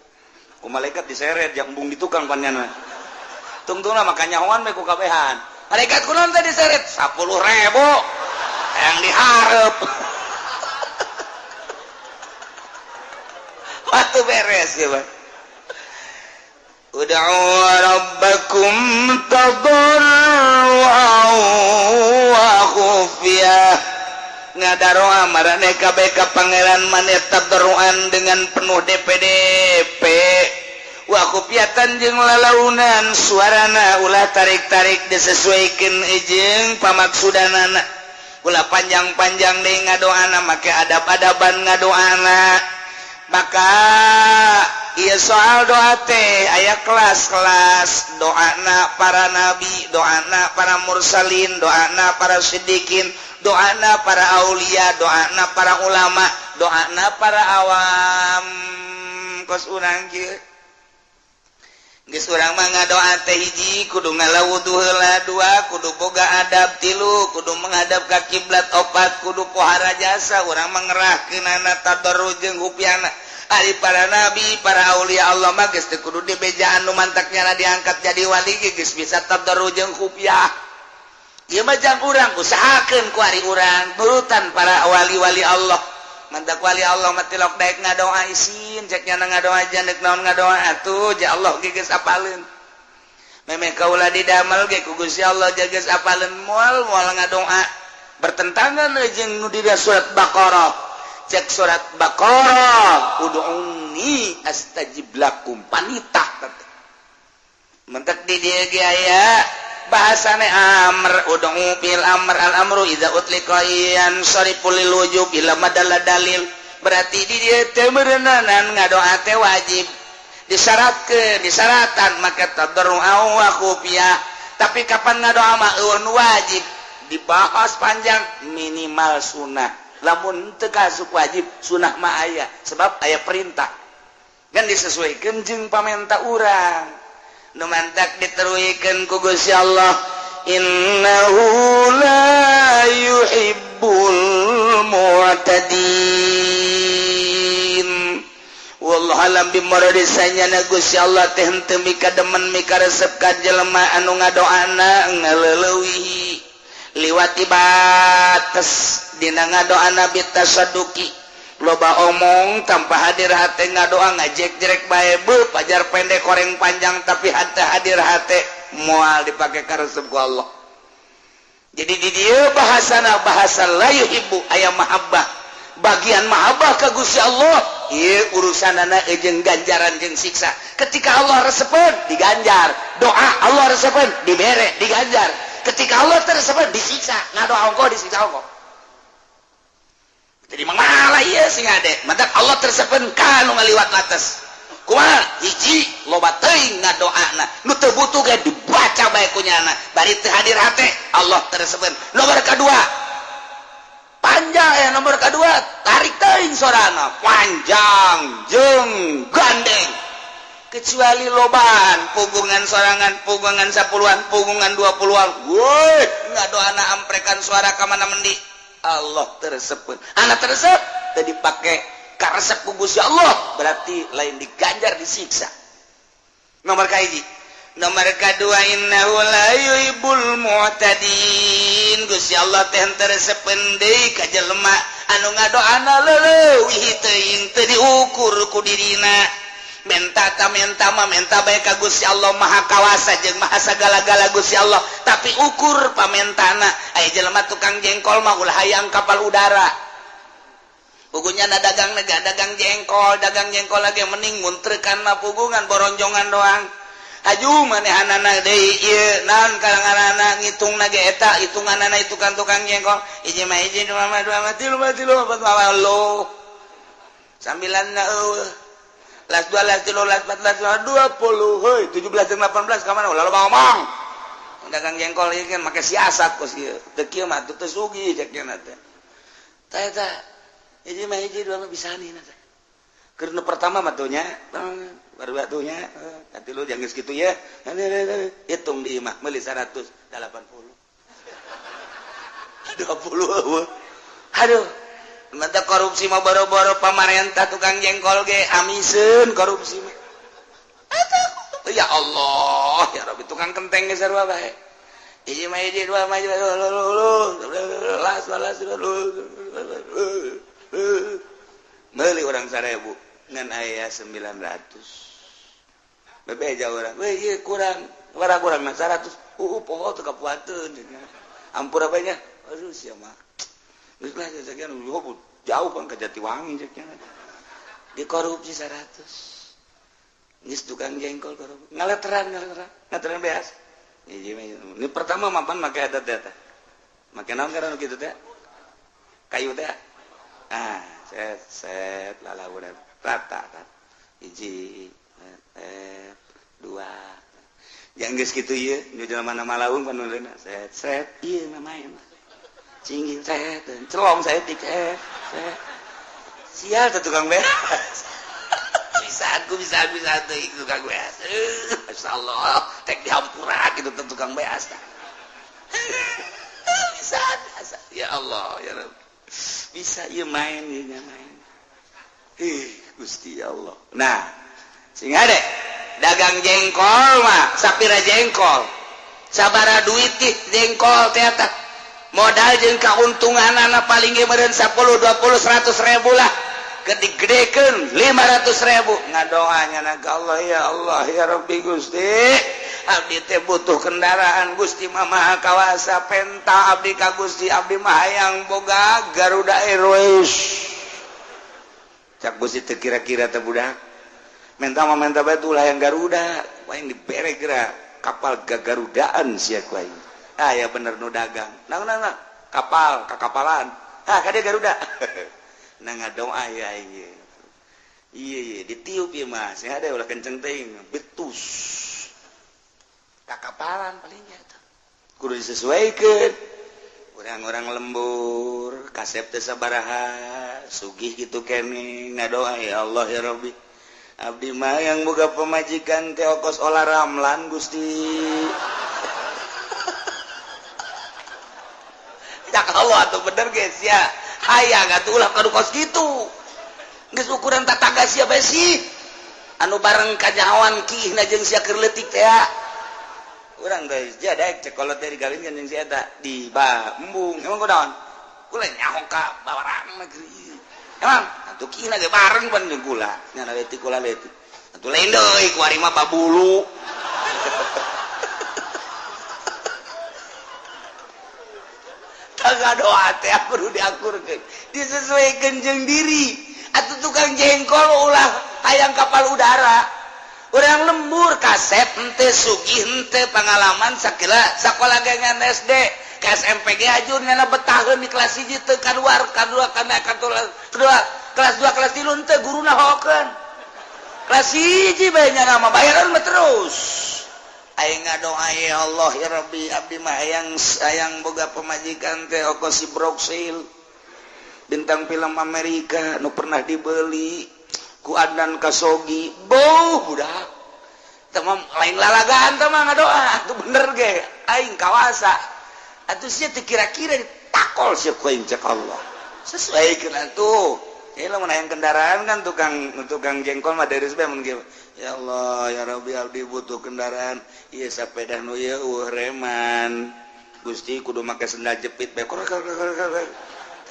ku malaikat diseret yang embung di tukang panjana tungtungna makanya hoan we ku kabehan malaikat kunaon teh diseret 10.000 yang di hareup waktu beres ya Pak ud'u rabbakum tadarruan wa khufyah ngadaroa marane kabeh ka pangeran maneh tadarruan dengan penuh DPDP wa khufyatan jeung lalaunan suarana ulah tarik-tarik disesuaikeun jeung pamaksudanana ulah panjang-panjang deui ngadoana make adab-adaban ngadoana maka ieu soal doa teh aya kelas-kelas doana para nabi doana para mursalin doana para siddiqin doana para aulia doana para ulama doana para awam kos urang kieu geus urang mah ngadoa teh hiji kudu ngalawudu heula dua kudu boga adab tilu kudu menghadap ka kiblat opat kudu pohara jasa urang mah ngerahkeunana tadarruj jeung hupyana ari para nabi para aulia Allah mah geus teu kudu dibejaan nu mantaknya diangkat jadi wali geus bisa tadarruj jeung hupyah ieu mah jang urang usahakeun ku ari urang nurutan para wali-wali Allah mantak wali Allah mah tilok daek ngadoa isin cek nyana ngadoa aja neuk naon ngadoa atuh ja Allah ge geus apaleun memeh kaula didamel ge ku Gusti Allah ja geus apaleun moal ngadoa bertentangan jeung nu di surat Baqarah cek surat Baqarah ud'uni astajib lakum panitah mentek di dieu ge aya bahasane amr ud'u fil amr al amru idza utliqa yan sariful lil wujub ila madalla dalil berarti di dieu teu meureunanan ngadoa teh wajib disyaratkan maka tadarru wa khufyah tapi kapan ngadoa mah wajib dibahas panjang minimal sunnah lamun teu kasuk wajib sunnah mah aya sebab aya perintah kan disesuaikeun jeung pamenta urang nu mantak diteruikeun ku Gusti Allah innahu la yuhibbul mu'tadin wallahu alam bimuradisanya na Gusti Allah teh henteu mika demen mika resep ka jelema anu ngadoana ngaleuleui liwati batas dina ngadoana bitasaduki loba omong tanpa hadir hate ngadoa ngajek-jerek bae beuh pajar pendek koreng panjang tapi hate hadir hate moal dipake ka resep ku Allah Jadi di dia bahasana bahasa la yuhibbu aya mahabbah bagian mahabbah ka Gusti Allah ieu urusanana jeung ganjaran jeung siksa ketika Allah resepen diganjar doa Allah resepen dibere diganjar ketika Allah teresepen disiksa ngadoa engko disiksa engko jadi mangala ieu sing ade matak Allah teresepen ka nu ngaliwat atas kumaha hiji loba teuing ngadoana nu teu butuh ge dibaca bae ku nyana bari teu hadir hate Allah teresepen nomor kadua panjang nomor kedua tarik teuing sorana panjang jeung gandeng kecuali lobaan pugungan sorangan pugungan 10-an pugungan 20-an woi ngadoana amprekan suara ka mana mendi Allah teresepen anak teresep teu dipake karesep ku Gusti Allah berarti lain diganjar disiksa nomor kahiji nomor kadua innahu la yuhibbul mu'tadin Gusti Allah teh teresepen deui ka jelema anu ngadoana leuwih teuing teu diukur ku dirina menta bae ka Gusti Allah maha kawasa jeung maha sagala-gala Gusti Allah tapi ukur pamentana aya jelema tukang jengkol mah ulah hayang kapal udara pugunya na dagang dagang jengkol lagi mending muntrekan mah pugungan boronjongan doang aju manehanana deui ieu naon kalanganana ngitungna ge eta hitunganana itu kan tukang jengkol hiji mah hiji dua mah tilu opat mah lo sambilanna las 2 las 3 las 4 las 20 heuy 17 jeung 18 ka mana ulah loba ngomong dagang jengkol ieu kan make siasat kos ieu teu kieu mah teu sugih cek nya teh tah eta hiji mah hiji dua mah bisani na teh keur nu pertama mah tuh nya baru batunya hati lu jangan segitu ya hitung di imah meuli 180 20 aduh mata korupsi mah boro-boro pamarentah tukang jengkol ge amiseun korupsi mah ya Allah ya Rabbi tukang kenteng ge sarua bae hiji mah hiji dua mah meuli urang 1000 ngan aya 900 bebeja urang we ieu kurang kurang mah 100 poho teu kapuateun ampura bae nya aduh sia mah geus lah sakian jauh kan ka Jatiwangi ceknya di korupsi 100 geus tukang jengkol korupsi ngaleteran beas ini pertama mapan make adat eta make naon kana nu kitu teh kayu teh set lalauna rata kan hiji dua yang geus kitu ieu nu jelema malaung panureuna set ieu namanya cingin set celong saya dik sial teh tukang beas bisa teh tukang beas masyaallah tek dihampura kitu teh tukang beas bisa ya Allah ya Rabb bisa ieu main ieu main Gusti Allah nah sing ade dagang jengkol mah sapira jengkol sabara duit teh jengkol teh eta modal jeung kauntunganana paling ge meureun 10 20 100 ribu lah gede-gedekeun 500 ribu ngadoanya na ka Allah ya Rabbi Gusti abdi teh butuh kendaraan Gusti mah maha kawasa penta abdi ka Gusti abdi mah hayang boga Garuda Airways cak Gusti teu kira-kira teh budak menta bae tuh hayang Garuda hayang dibere geura kapal gagarudaan sia ku aing ya bener nu dagang nah kapal kakapalan kade Garuda nah ngadoa ya iya ditiup ieu mah sing ade ulah kenceng teuing betus kakapalan palingnya eta kudu disesuaikeun urang-urang lembur kasep teh sabaraha sugih kitu keneh ngadoa ya Allah ya Rabbi abdi mah yang boga pamajikan teh ongkos olah ramlan Gusti cak Allah atuh bener geus ya hayang atuh ulah kadu kos kitu geus ukuran tataga sia bae sih anu bareng kajawan kihna jeung sia keur leutik teh urang geus jadek cek kolot teh digawinkeun jeung sia eta di embung emang kunaon kula nyaho ka bawarang negeri emang atuh kihna ge bareng pan jeung kula nya leutik kula leutik atuh lain deui ku ari mah babulu doa teh kudu diakurkeun disesuaikeun jeung diri atuh tukang jengkol ulah hayang kapal udara urang lembur kasep henteu sugih henteu pangalaman sakola gangan SD ke SMPG ajur nyana betaheun di kelas 1 teu kaluar kadua kana kedua kelas 2 kelas 3 henteu guruna hokeun kelas 1 bae nyana mah bayaran mah terus aing ngadoa ya Allah ya Rabbi abdi mah hayang boga pamajikan teh oko si Broxil bintang film Amerika nu pernah dibeli ku Adnan Kasogi budak tamam lain lalagaan teh mah ngadoa atuh bener ge aing kawasa atuh sia teu kira-kira ditakol sia ku aing cek Allah sesuaikeun atuh ya lamun hayang kendaraan kan tukang jengkol mah deres bae mun kieu ya Allah ya Rabbi abdi butuh kendaraan ieu sapeda nu ieu reman Gusti kudu make sendal jepit bae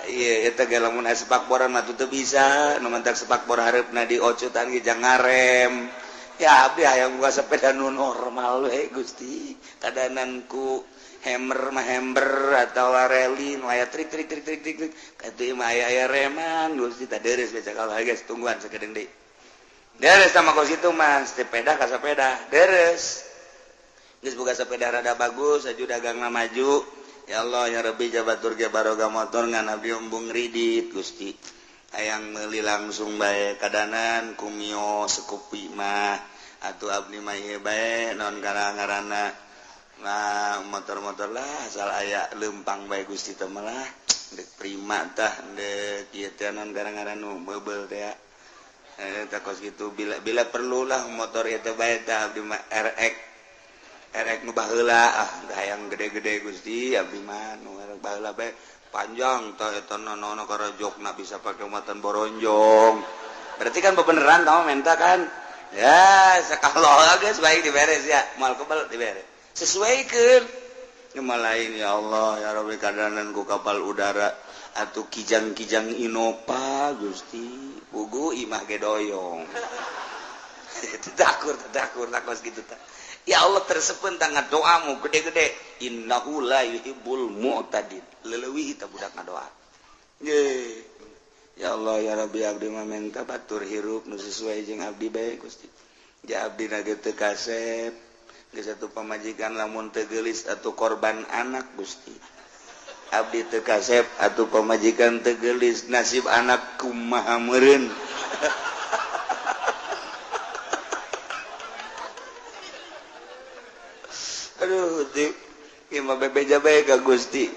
iya eta ge lamun aya sepakboran mah teu bisa nu mentak sepakbor hareupna diocotan ge jang ngarem ya abdi hayang boga sepeda nu normal we Gusti kadananku hammer mah hammer atau rally nu aya trik katu mah aya reman Gusti tah deres bae cak Allah geus tungguan sakedeung deui deres sama kos itu mas sepeda ka sepeda deres geus boga sepeda rada bagus aju dagangna maju ya Allah ya Rabbi jabatur ge barokah motor ngan abdi embung ridit Gusti hayang meuli langsung bae kadanan kumio sekupi mah atuh abdi mah ieu bae naon ngaranna nah motor-motor lah asal aya leumpang bae Gusti teh mah lah dek prima tah dek ieu teh naon ngaranna nu beubel teh eta kos kitu bila perlulah motor eta bae tah abdi mah RX nu baheula hayang gede-gede Gusti abdi mah nu RX baheula bae panjang tah eta nono karajokna bisa pake muatan boronjong berarti kan bebeneran tah menta kan ya sakaloha geus baik diberes ya moal kebal diberes sesuaikeun geuma lain ya Allah ya Rabbi kadanan ku kapal udara atuh kijang-kijang Innova Gusti pugu imah ge doyong tadakur takos gitu tah ya Allah tersepen tangga doamu gede-gede innahu la yuhibbul mu'tadin leuwih tah budak ngadoa ye ya Allah ya Rabbi abdi mah menta batur hirup nu sesuai jeung abdi bae Gusti ja abdi na ge teu kasep geus atuh pamajikan lamun teu geulis atuh korban anak Gusti abdi teu kasep atuh pamajikan teu geulis nasib anak kumaha meureun aduh ieu mah bebeja bae ka Gusti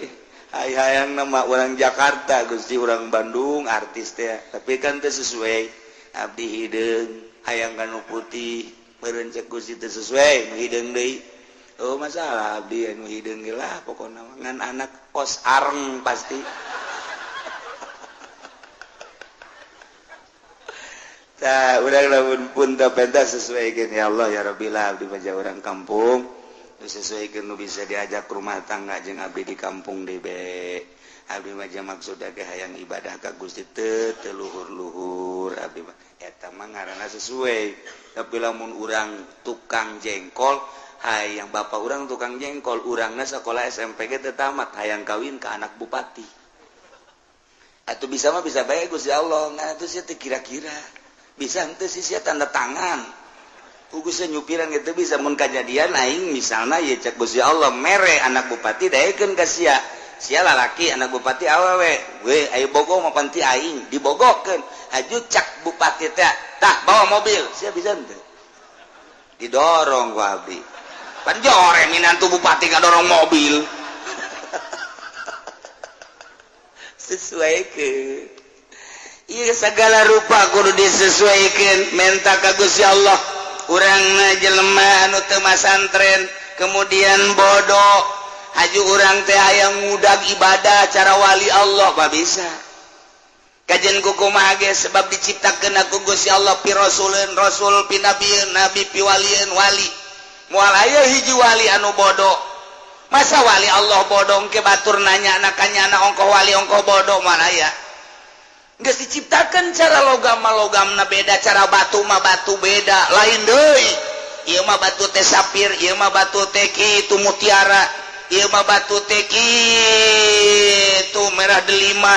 hayang nama orang Jakarta Gusti orang Bandung artis teh tapi kan teu sesuai abdi hideung hayang kanu putih meureun cek Gusti teu sesuai nu hideung deui oh masalah abdi anu hideung ge lah pokona ngan anak kos areng pasti tah urang lamun pun teu pentas sesuaikeun ya Allah ya Rabbi lah abdi mah urang kampung sesuaikeun nu bisa diajak rumah tangga jeung abdi di kampung deui be abdi mah maksudna ge hayang ibadah ka Gusti teu luhur-luhur abdi mah eta mah ngaranna sesuai tapi lamun urang tukang jengkol hayang bapak urang tukang jengkol urangna sakola SMP ge teu tamat hayang kawin ka anak bupati atuh bisa mah bisa bae Gusti Allah nah atuh sia teu kira-kira bisa henteu sia tanda tangan ugusnya nyupiran gitu bisa mun kajadian aing misalnya ya cek Gusti Allah mere anak bupati daekeun ka sia lalaki anak bupati awewe we ayo bogo mah panti aing dibogokeun aju cak bupati teh tah bawa mobil sia bisa henteu didorong ku abdi pan jore minantu bupati kadorong mobil sesuaikeun ieu segala rupa kudu disesuaikeun menta ka Gusti Allah urangna jelema anu teu masantren kemudian bodoh haju urang teh hayang ngudag ibadah cara wali Allah pa bisa kajen kumaha ge sebab diciptakeun ku Gusti Allah pi rasulun rasul pi nabieun nabi pi walieun wali moal aya hiji wali anu bodoh masa wali Allah bodoh ke batur nanya anakanya ongkoh wali ongkoh bodoh mana aya geus diciptakeun cara logam-logamna beda cara batu mah batu beda lain deui ieu mah batu teh sapir ieu mah batu teh kitu mutiara ieu mah batu teh kitu merah delima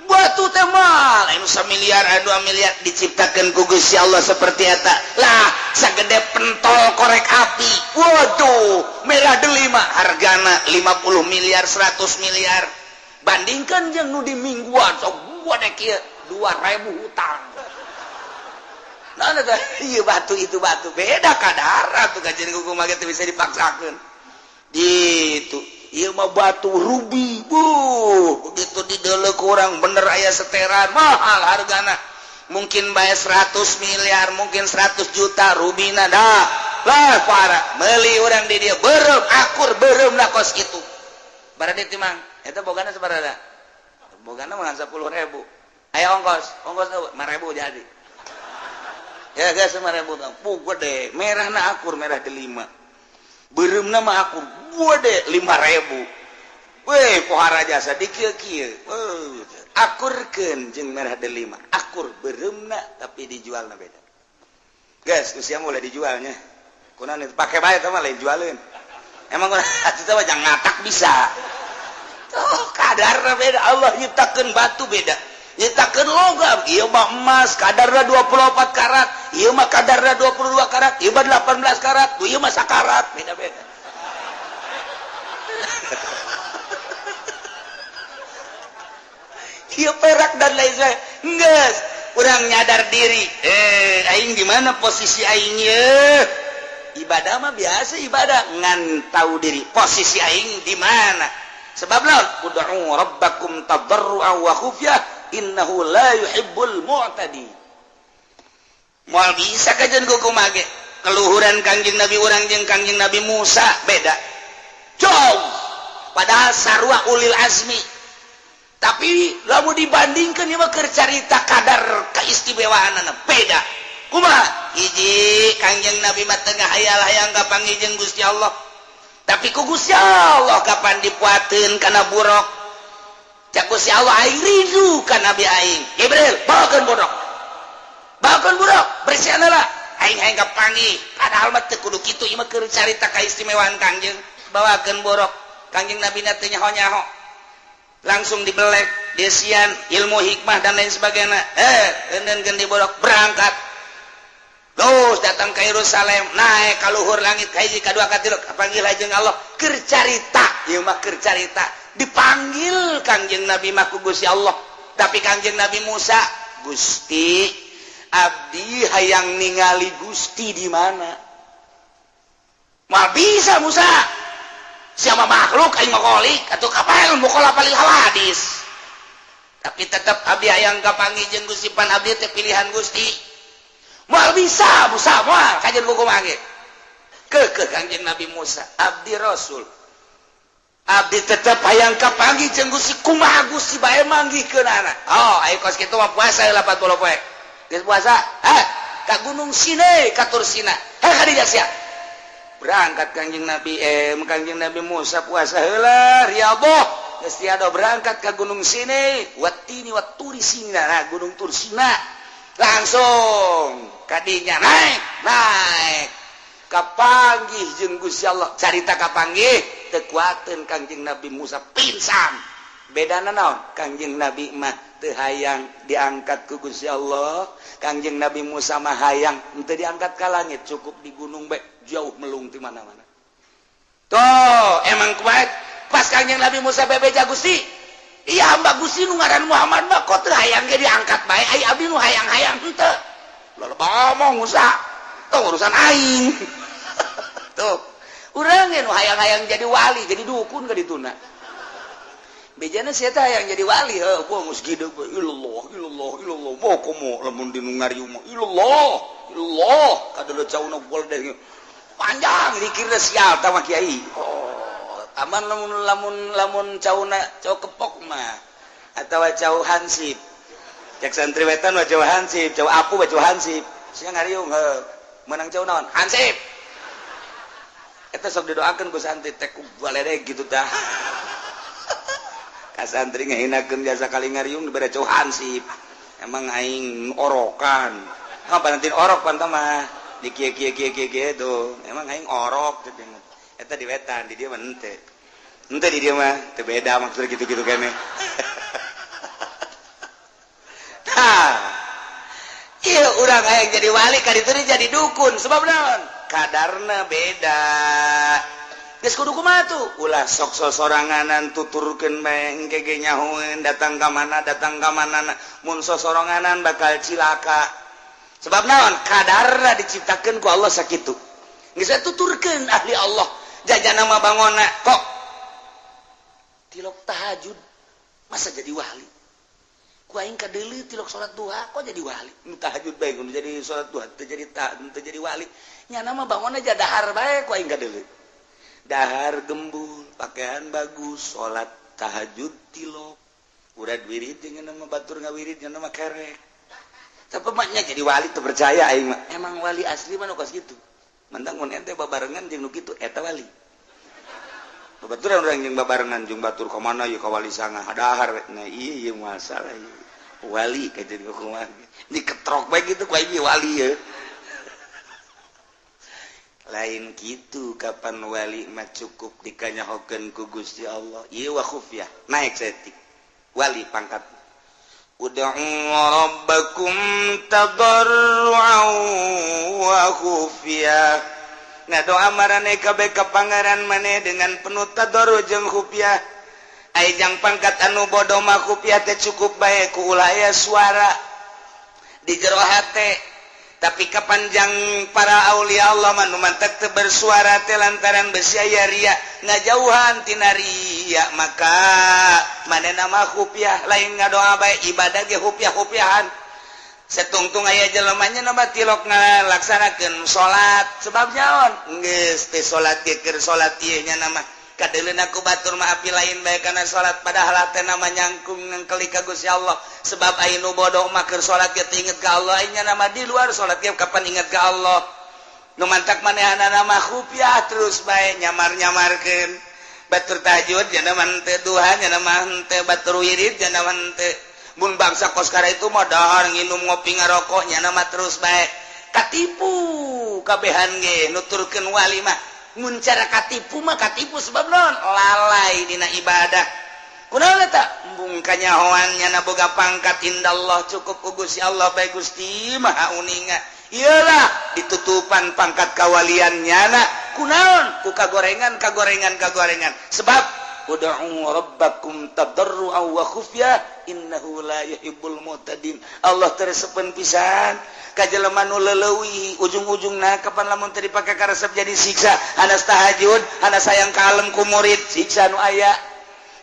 batu teh mah lain 1 miliar 2 miliar diciptakeun ku Gusti Allah seperti eta lah sagede pentol korek api waduh merah delima hargana 50 miliar 100 miliar bandingkan jeung nu di mingguan sok gua dek kieu 2000 hutang nah iya batu itu batu beda kadar tuh kajian kuku mage teh bisa dipaksakeun gitu ieu mah batu rubi begitu dideuleu ku urang bener aya seteran mahal hargana mungkin bae 100 miliar mungkin 100 juta rubina dah lah parah meuli urang di dieu beureum akur beureumna kos kitu barade teh mang eta bogana sabaraha bogana mah 10.000 aya ongkos 5.000 jadi ya guys 5.000 pu gede merahna akur merah delima beureumna mah akur gede 5.000 weh pohara jasa dikieu-kieu akurkeun jeung merah delima akur beureumna tapi dijualna beda guys usia mulai dijualnya kunaon itu pake bae teh mah lain jualeun emang atuh teh jangan ngatak bisa kadarna beda Allah nyiptakeun batu beda nyiptakeun logam ieu mah emas kadarna 24 karat ieu mah kadarna 22 karat ieu mah 18 karat ieu mah sakarat beda-beda ieu perak dan lain sebagainya geus urang nyadar diri aing di mana posisi aing ieu ibadah mah biasa ibadah ngan tahu diri posisi aing di mana sebab naon ud'u rabbakum tadarruan wa khufyah innahu la yuhibbul mu'tadi moal bisa kajian kuku mage keluhuran kangjeng Nabi urang jeung kangjeng Nabi Musa beda jauh padahal sarua ulil azmi tapi lamun dibandingkeun ieu mah keur carita kadar kaistimewaanana beda kumaha hiji kangjeng Nabi mah teu ngahayal-hayang kapanggih jeung Gusti Allah tapi ku Gusti Allah kapan dipuateun kana buruk cak Gusti Allah aing rindu ka Nabi aing Jibril bawakeun buruk bersihan heula aing hayang kapanggih padahal mah teu kudu kitu ieu mah keur carita kaistimewaan kangjeng bawakeun buruk kangjeng Nabi na teu nyaho-nyaho langsung dibelek desian ilmu hikmah dan lain sebagainya eundeun di buruk berangkat terus datang ke Yerusalem naik ka luhur langit kahiji kadua katilu kapanggil jeung Allah keur carita ieu mah keur carita dipanggil kangjeng Nabi mah ku Gusti Allah tapi kangjeng Nabi Musa Gusti abdi hayang ningali Gusti di mana mal bisa Musa siapa makhluk aing makolik atuh kapal mukola paling hawadis tapi tetap abdi hayang kapanggih jeung Gusti pan abdi teh pilihan Gusti moal bisa Musa moal kajian buku mage ke kangjeng Nabi Musa abdi Rasul abdi tetep hayang kapanggih jeung Gusti kumaha Gusti bae manggihkeun anak ayo kos kitu mah puasa 80 poe geus puasa ka Gunung Sinai ka Tursina ka dieu sia berangkat kangjeng Nabi Musa puasa heula riyadhah geus tiada berangkat ka Gunung Sinai watini waturi Sina nah Gunung Tursina langsung kadinya naik kapanggih jeung Gusti Allah carita kapanggih teu kuateun kangjeng Nabi Musa pingsan bedana naon kangjeng Nabi mah teu hayang diangkat ku Gusti Allah kangjeng Nabi Musa mah hayang teu diangkat ka langit cukup di gunung bae jauh melung ti mana-mana toh emang kuat pas kangjeng Nabi Musa bebeja Gusti iya hamba Gusti nu ngaran Muhammad mah kok teu hayang ge diangkat bae ai abdi nu hayang-hayang henteu loba ngomong Musa tuh urusan aing tuh urang nu hayang-hayang jadi wali jadi dukun ka dituna bejana sia teh hayang jadi wali gua geus gideg ilallah moh komo lamun di nu ngariung mah ilallah kadeuleut cauna gol deh panjang dikira sial tah mah kiai aman lamun cauna cau kepok mah atawa cau hansip cek santriwetan mah cau hansip cau apu mah cau hansip sia ngariung menang cau naon hansip eta sok didoakeun ku santri teh ku baledeg gitu tah ka santri ngahinakeun jasa kali ngariung dibere cau hansip emang aing orokan apa nanti orok pan mah di kieu tuh emang aing orok eta di wetan di dieu mah henteu ente di dia mah teu beda maksudnya gitu-gitu kene. Nah, iya urang hayang jadi wali ka ditu jadi dukun sebab naon? Kadarna beda. Geus kudu kumaha tuh? Ulah sok sosoranganan tuturkeun bae engke ge nyahoeun datang ka manana mun sosoranganan bakal cilaka. Sebab naon? Kadarna diciptakeun ku Allah sakitu. Geus tuturkeun ahli Allah. Jajana mah bangona kok tilok tahajud masa jadi wali. Ku aing kadeuleu tilok salat duha kok jadi wali. Nu tahajud bae kudu jadi salat duha teu jadi wali. Nya nama bangona ja dahar bae ku aing kadeuleu. Dahar gembul, pakaian bagus, salat tahajud tilok. Urad wirid jeung nama batur ngawirid jeung nama kerek. Tapi maknya jadi wali teu percaya aing mah. Emang wali asli mah nu kos kitu. Mantang mun ente babarengan jeung nu kitu eta wali. Babaturan urang jeung babarengan jeung batur ka mana ieu ka wali sangah dahar nah ieu masalah ieu. Wali ka jadi kumaha. Diketrok bae kitu ku aing wali ye. Lain kitu kapan wali mah cukup dikanyahokeun ku Gusti Allah. Ieu wa khufyah naik setik. Wali pangkat. Ud'u rabbakum tadarruan wa khufyah. Nah doa marane kabeh ka pangeran maneh dengan penuh tadarru jeung khufyah. Ai jang pangkat anu bodo mah khufyah teh cukup bae ku ulah aya suara di jero hate. Tapi kapanjang para aulia Allah manu mantak teu bersuara teh lantaran besi aya ria ngajauhan tina ria maka manehna mah khufyah lain ngadoa bae ibadah ge khufyah-khufyahan setungtung aya jelema nya na tilok ngalaksanakeun salat sebab nyaon geus teh salat ge keur salat ieu nya nama kadeuleuh aku batur mah api lain bae kana salat padahal teh nama nyangkung nangkeli ka Gusti Allah sebab aya nu bodoh mah keur salat ge inget ka Allah nya nama di luar salat ge kapan inget ka Allah nu mantak manehna nama khufyah terus bae nyamar-nyamarkeun batur tahajud nya nama teu duha nya nama teu batur wirid nya nama teu mun bangsa koskara itu mah dahar nginum ngopi ngarokok nya nama terus bae katipu kabehan ge nuturkeun wali mah mun cara katipu mah katipu sebab naon lalai dina ibadah kunaon eta embung kanyahoan nya boga pangkat indallah cukup ku Gusti Allah bae Gusti Maha Uninga iyalah ditutupan pangkat kawalian nyana kunaon ku kagorengan sebab ud'u rabbakum tadarruan wa khufyah innahu la yuhibbul mu'tadin Allah teresepen pisan ka jelema nu leuleui ujung-ujungna kapan lamun teu dipake ka resep jadi siksa anas tahajud anas sayang kalem ku murid siksa nu aya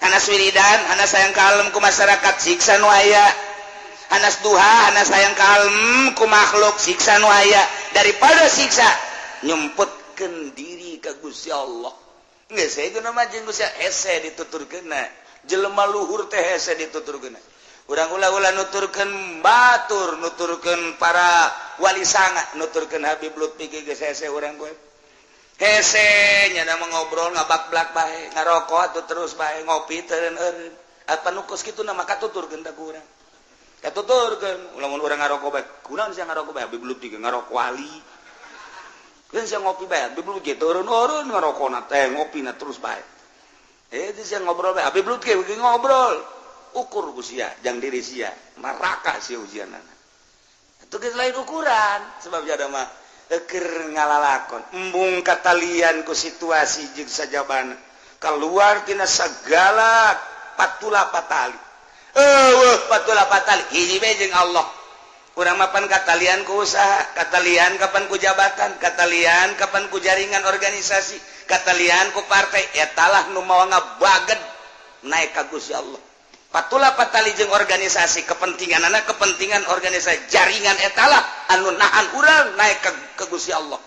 anas wiridan anas sayang kalem ku masyarakat siksa nu aya anas duha anas sayang kalem ku makhluk siksa nu aya daripada siksa nyumputkeun diri ka Gusti Allah geus saegeuna mah jeung Gusti hese dituturkeunna jelema luhur teh hese dituturkeunna urang ulah-ulah nuturkeun batur nuturkeun para wali sanga nuturkeun Habib Lutfi ge geus hese urang gue hese nya nama ngobrol ngabak-blak bae ngarokok atuh terus bae ngopi teureun-eureun apa nu kos kitu mah katuturkeun da ku urang katuturkeun ulah mun urang ngarokok bae kunaon sia ngarokok bae Habib Lutfi ge ngarokok wali keun sia ngopi bae Habib Lutfi teureun-eureun ngarokona teh ngopina terus bae itu sia ngobrol bae Habib Lutfi ge ngobrol ukur ku sia jang diri sia maraka sia ujianana itu geus lain ukuran sebab jada mah keur ngalalakon embung katalian ku situasi jeung sajabana keluar tina sagala patula patali patula patali hiji bae jeung Allah urang mapan katalian ku usaha katalian kapan ku jabatan katalian kapan ku jaringan organisasi katalian ku partai etalah nu mawa ngabaged naik ka Gusti Allah patula patali jeung organisasi kepentingan organisasi jaringan etalah anu nahan urang naik ke Gusti Allah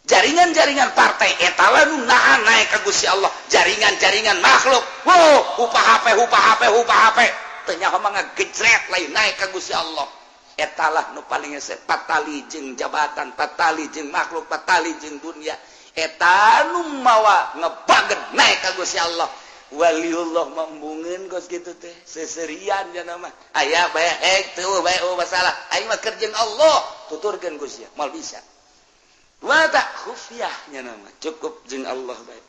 jaringan partai etalah anu nahan naik ke Gusti Allah jaringan makhluk upah HP teu nyaho mah ngagejret lain naik ke Gusti Allah etalah nu paling hese patali jeung jabatan patali jeung makhluk patali jeung dunia eta nu mawa ngebaged naik ka Gusti Allah waliullah mambungeun kos kitu teh seserian cenah mah aya bae teu bae masalah aing mah keur jeung Allah tuturkeun ku sia moal bisa wa ta khufyah nya nama cukup jeung Allah bae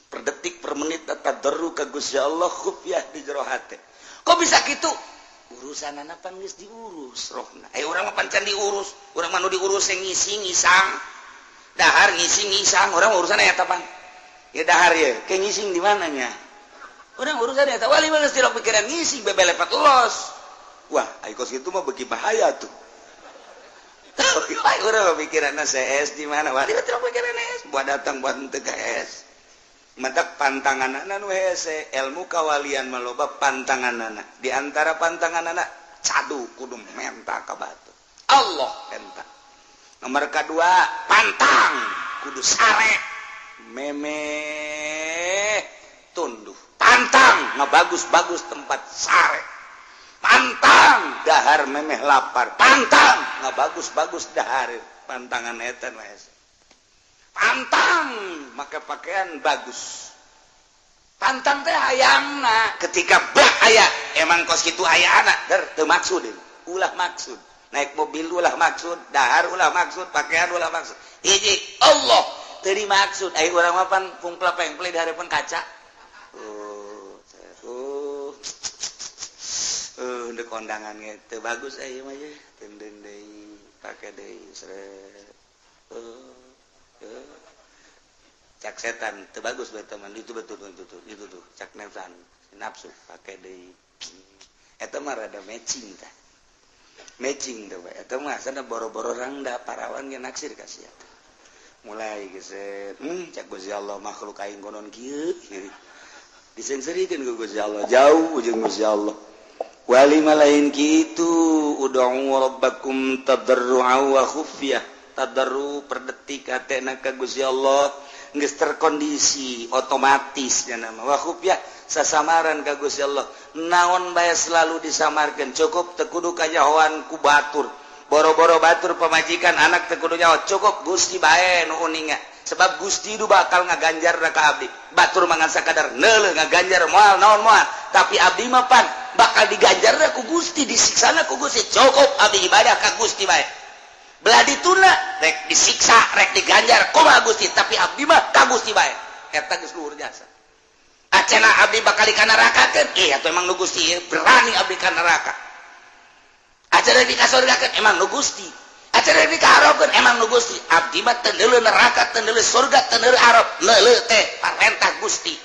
per detik per menit tadarru ka Gusti Allah khufyah di jero hate. Kok bisa gitu? Urusan anak pan geus diurus rohna. Urang mah pancan diurus, urang mah nu diurus yang ngisi ngisang. Dahar ngisi ngisang, urang urusan eta pan. Ya dahar ya, ke ngising di mananya? Urang urusan eta wali mah geus tilok pikiran ngising bebe lepat los. Wah, ai kos kitu mah beuki bahaya tuh. Ai urang pikiranna CS di mana? Wali mah tilok pikiran CS, buat datang buat teu ka es. Matak pantanganana nu hese ilmu kawalian maloba pantanganana di antara pantanganana cadu kudu menta ka batu Allah menta nomor kedua pantang kudu sare meme tunduh pantang bagus-bagus tempat sare pantang dahar memeh lapar pantang bagus-bagus dahar pantangan eta nu hese pantang make pakaian bagus pantang teh hayangna ketika bah aya emang kos kitu aya anak teu maksud ulah maksud naik mobil ulah maksud dahar ulah maksud pakaian ulah maksud hiji Allah teu dimaksud aya urang mah pan pungpla-pengple di hareupeun kaca untuk kondangan ge teu bagus aya mah ye tenden deui pake deui sret cak setan teu bagus bae teman itu betul itu tuh cak nafsan nafsu pakai deui eta mah rada matching tah matching teh bae eta mah sana boro-boro rangda parawan ge naksir ka sia mulai geus cak Gusti Allah makhluk aing konon kieu disengserikeun ku Gusti Allah jauh jeung Gusti Allah wali malain kitu ud'u rabbakum tadarru'an wa khufyah tadarru per detik hatena ka Gusti Allah geus terkondisi otomatis nya nama wa khufyah sasamaran ka Gusti Allah naon bae selalu disamarkeun cukup teu kudu kajahoan ku batur boro-boro batur pamajikan anak teu kudu nyaho cukup Gusti bae nu uninga sebab Gusti itu bakal ngaganjar ka abdi batur mangan sakadar neuleuh ngaganjar moal naon moal tapi abdi mah pan bakal diganjar ku Gusti disiksana ku Gusti cukup abdi ibadah ka Gusti bae belah dituna rek disiksa rek diganjar kumaha Gusti tapi abdi mah ka Gusti bae eta geus luhur jasa acena abdi bakal ka neraka keun atuh emang nu Gusti berani abdi ka neraka acena di ka surga keun emang nu Gusti acena di ka hareupeun emang nu Gusti abdi mah teu neuleuh neraka teu neuleuh surga teu neuleuh arep neuleuh teh parentah Gusti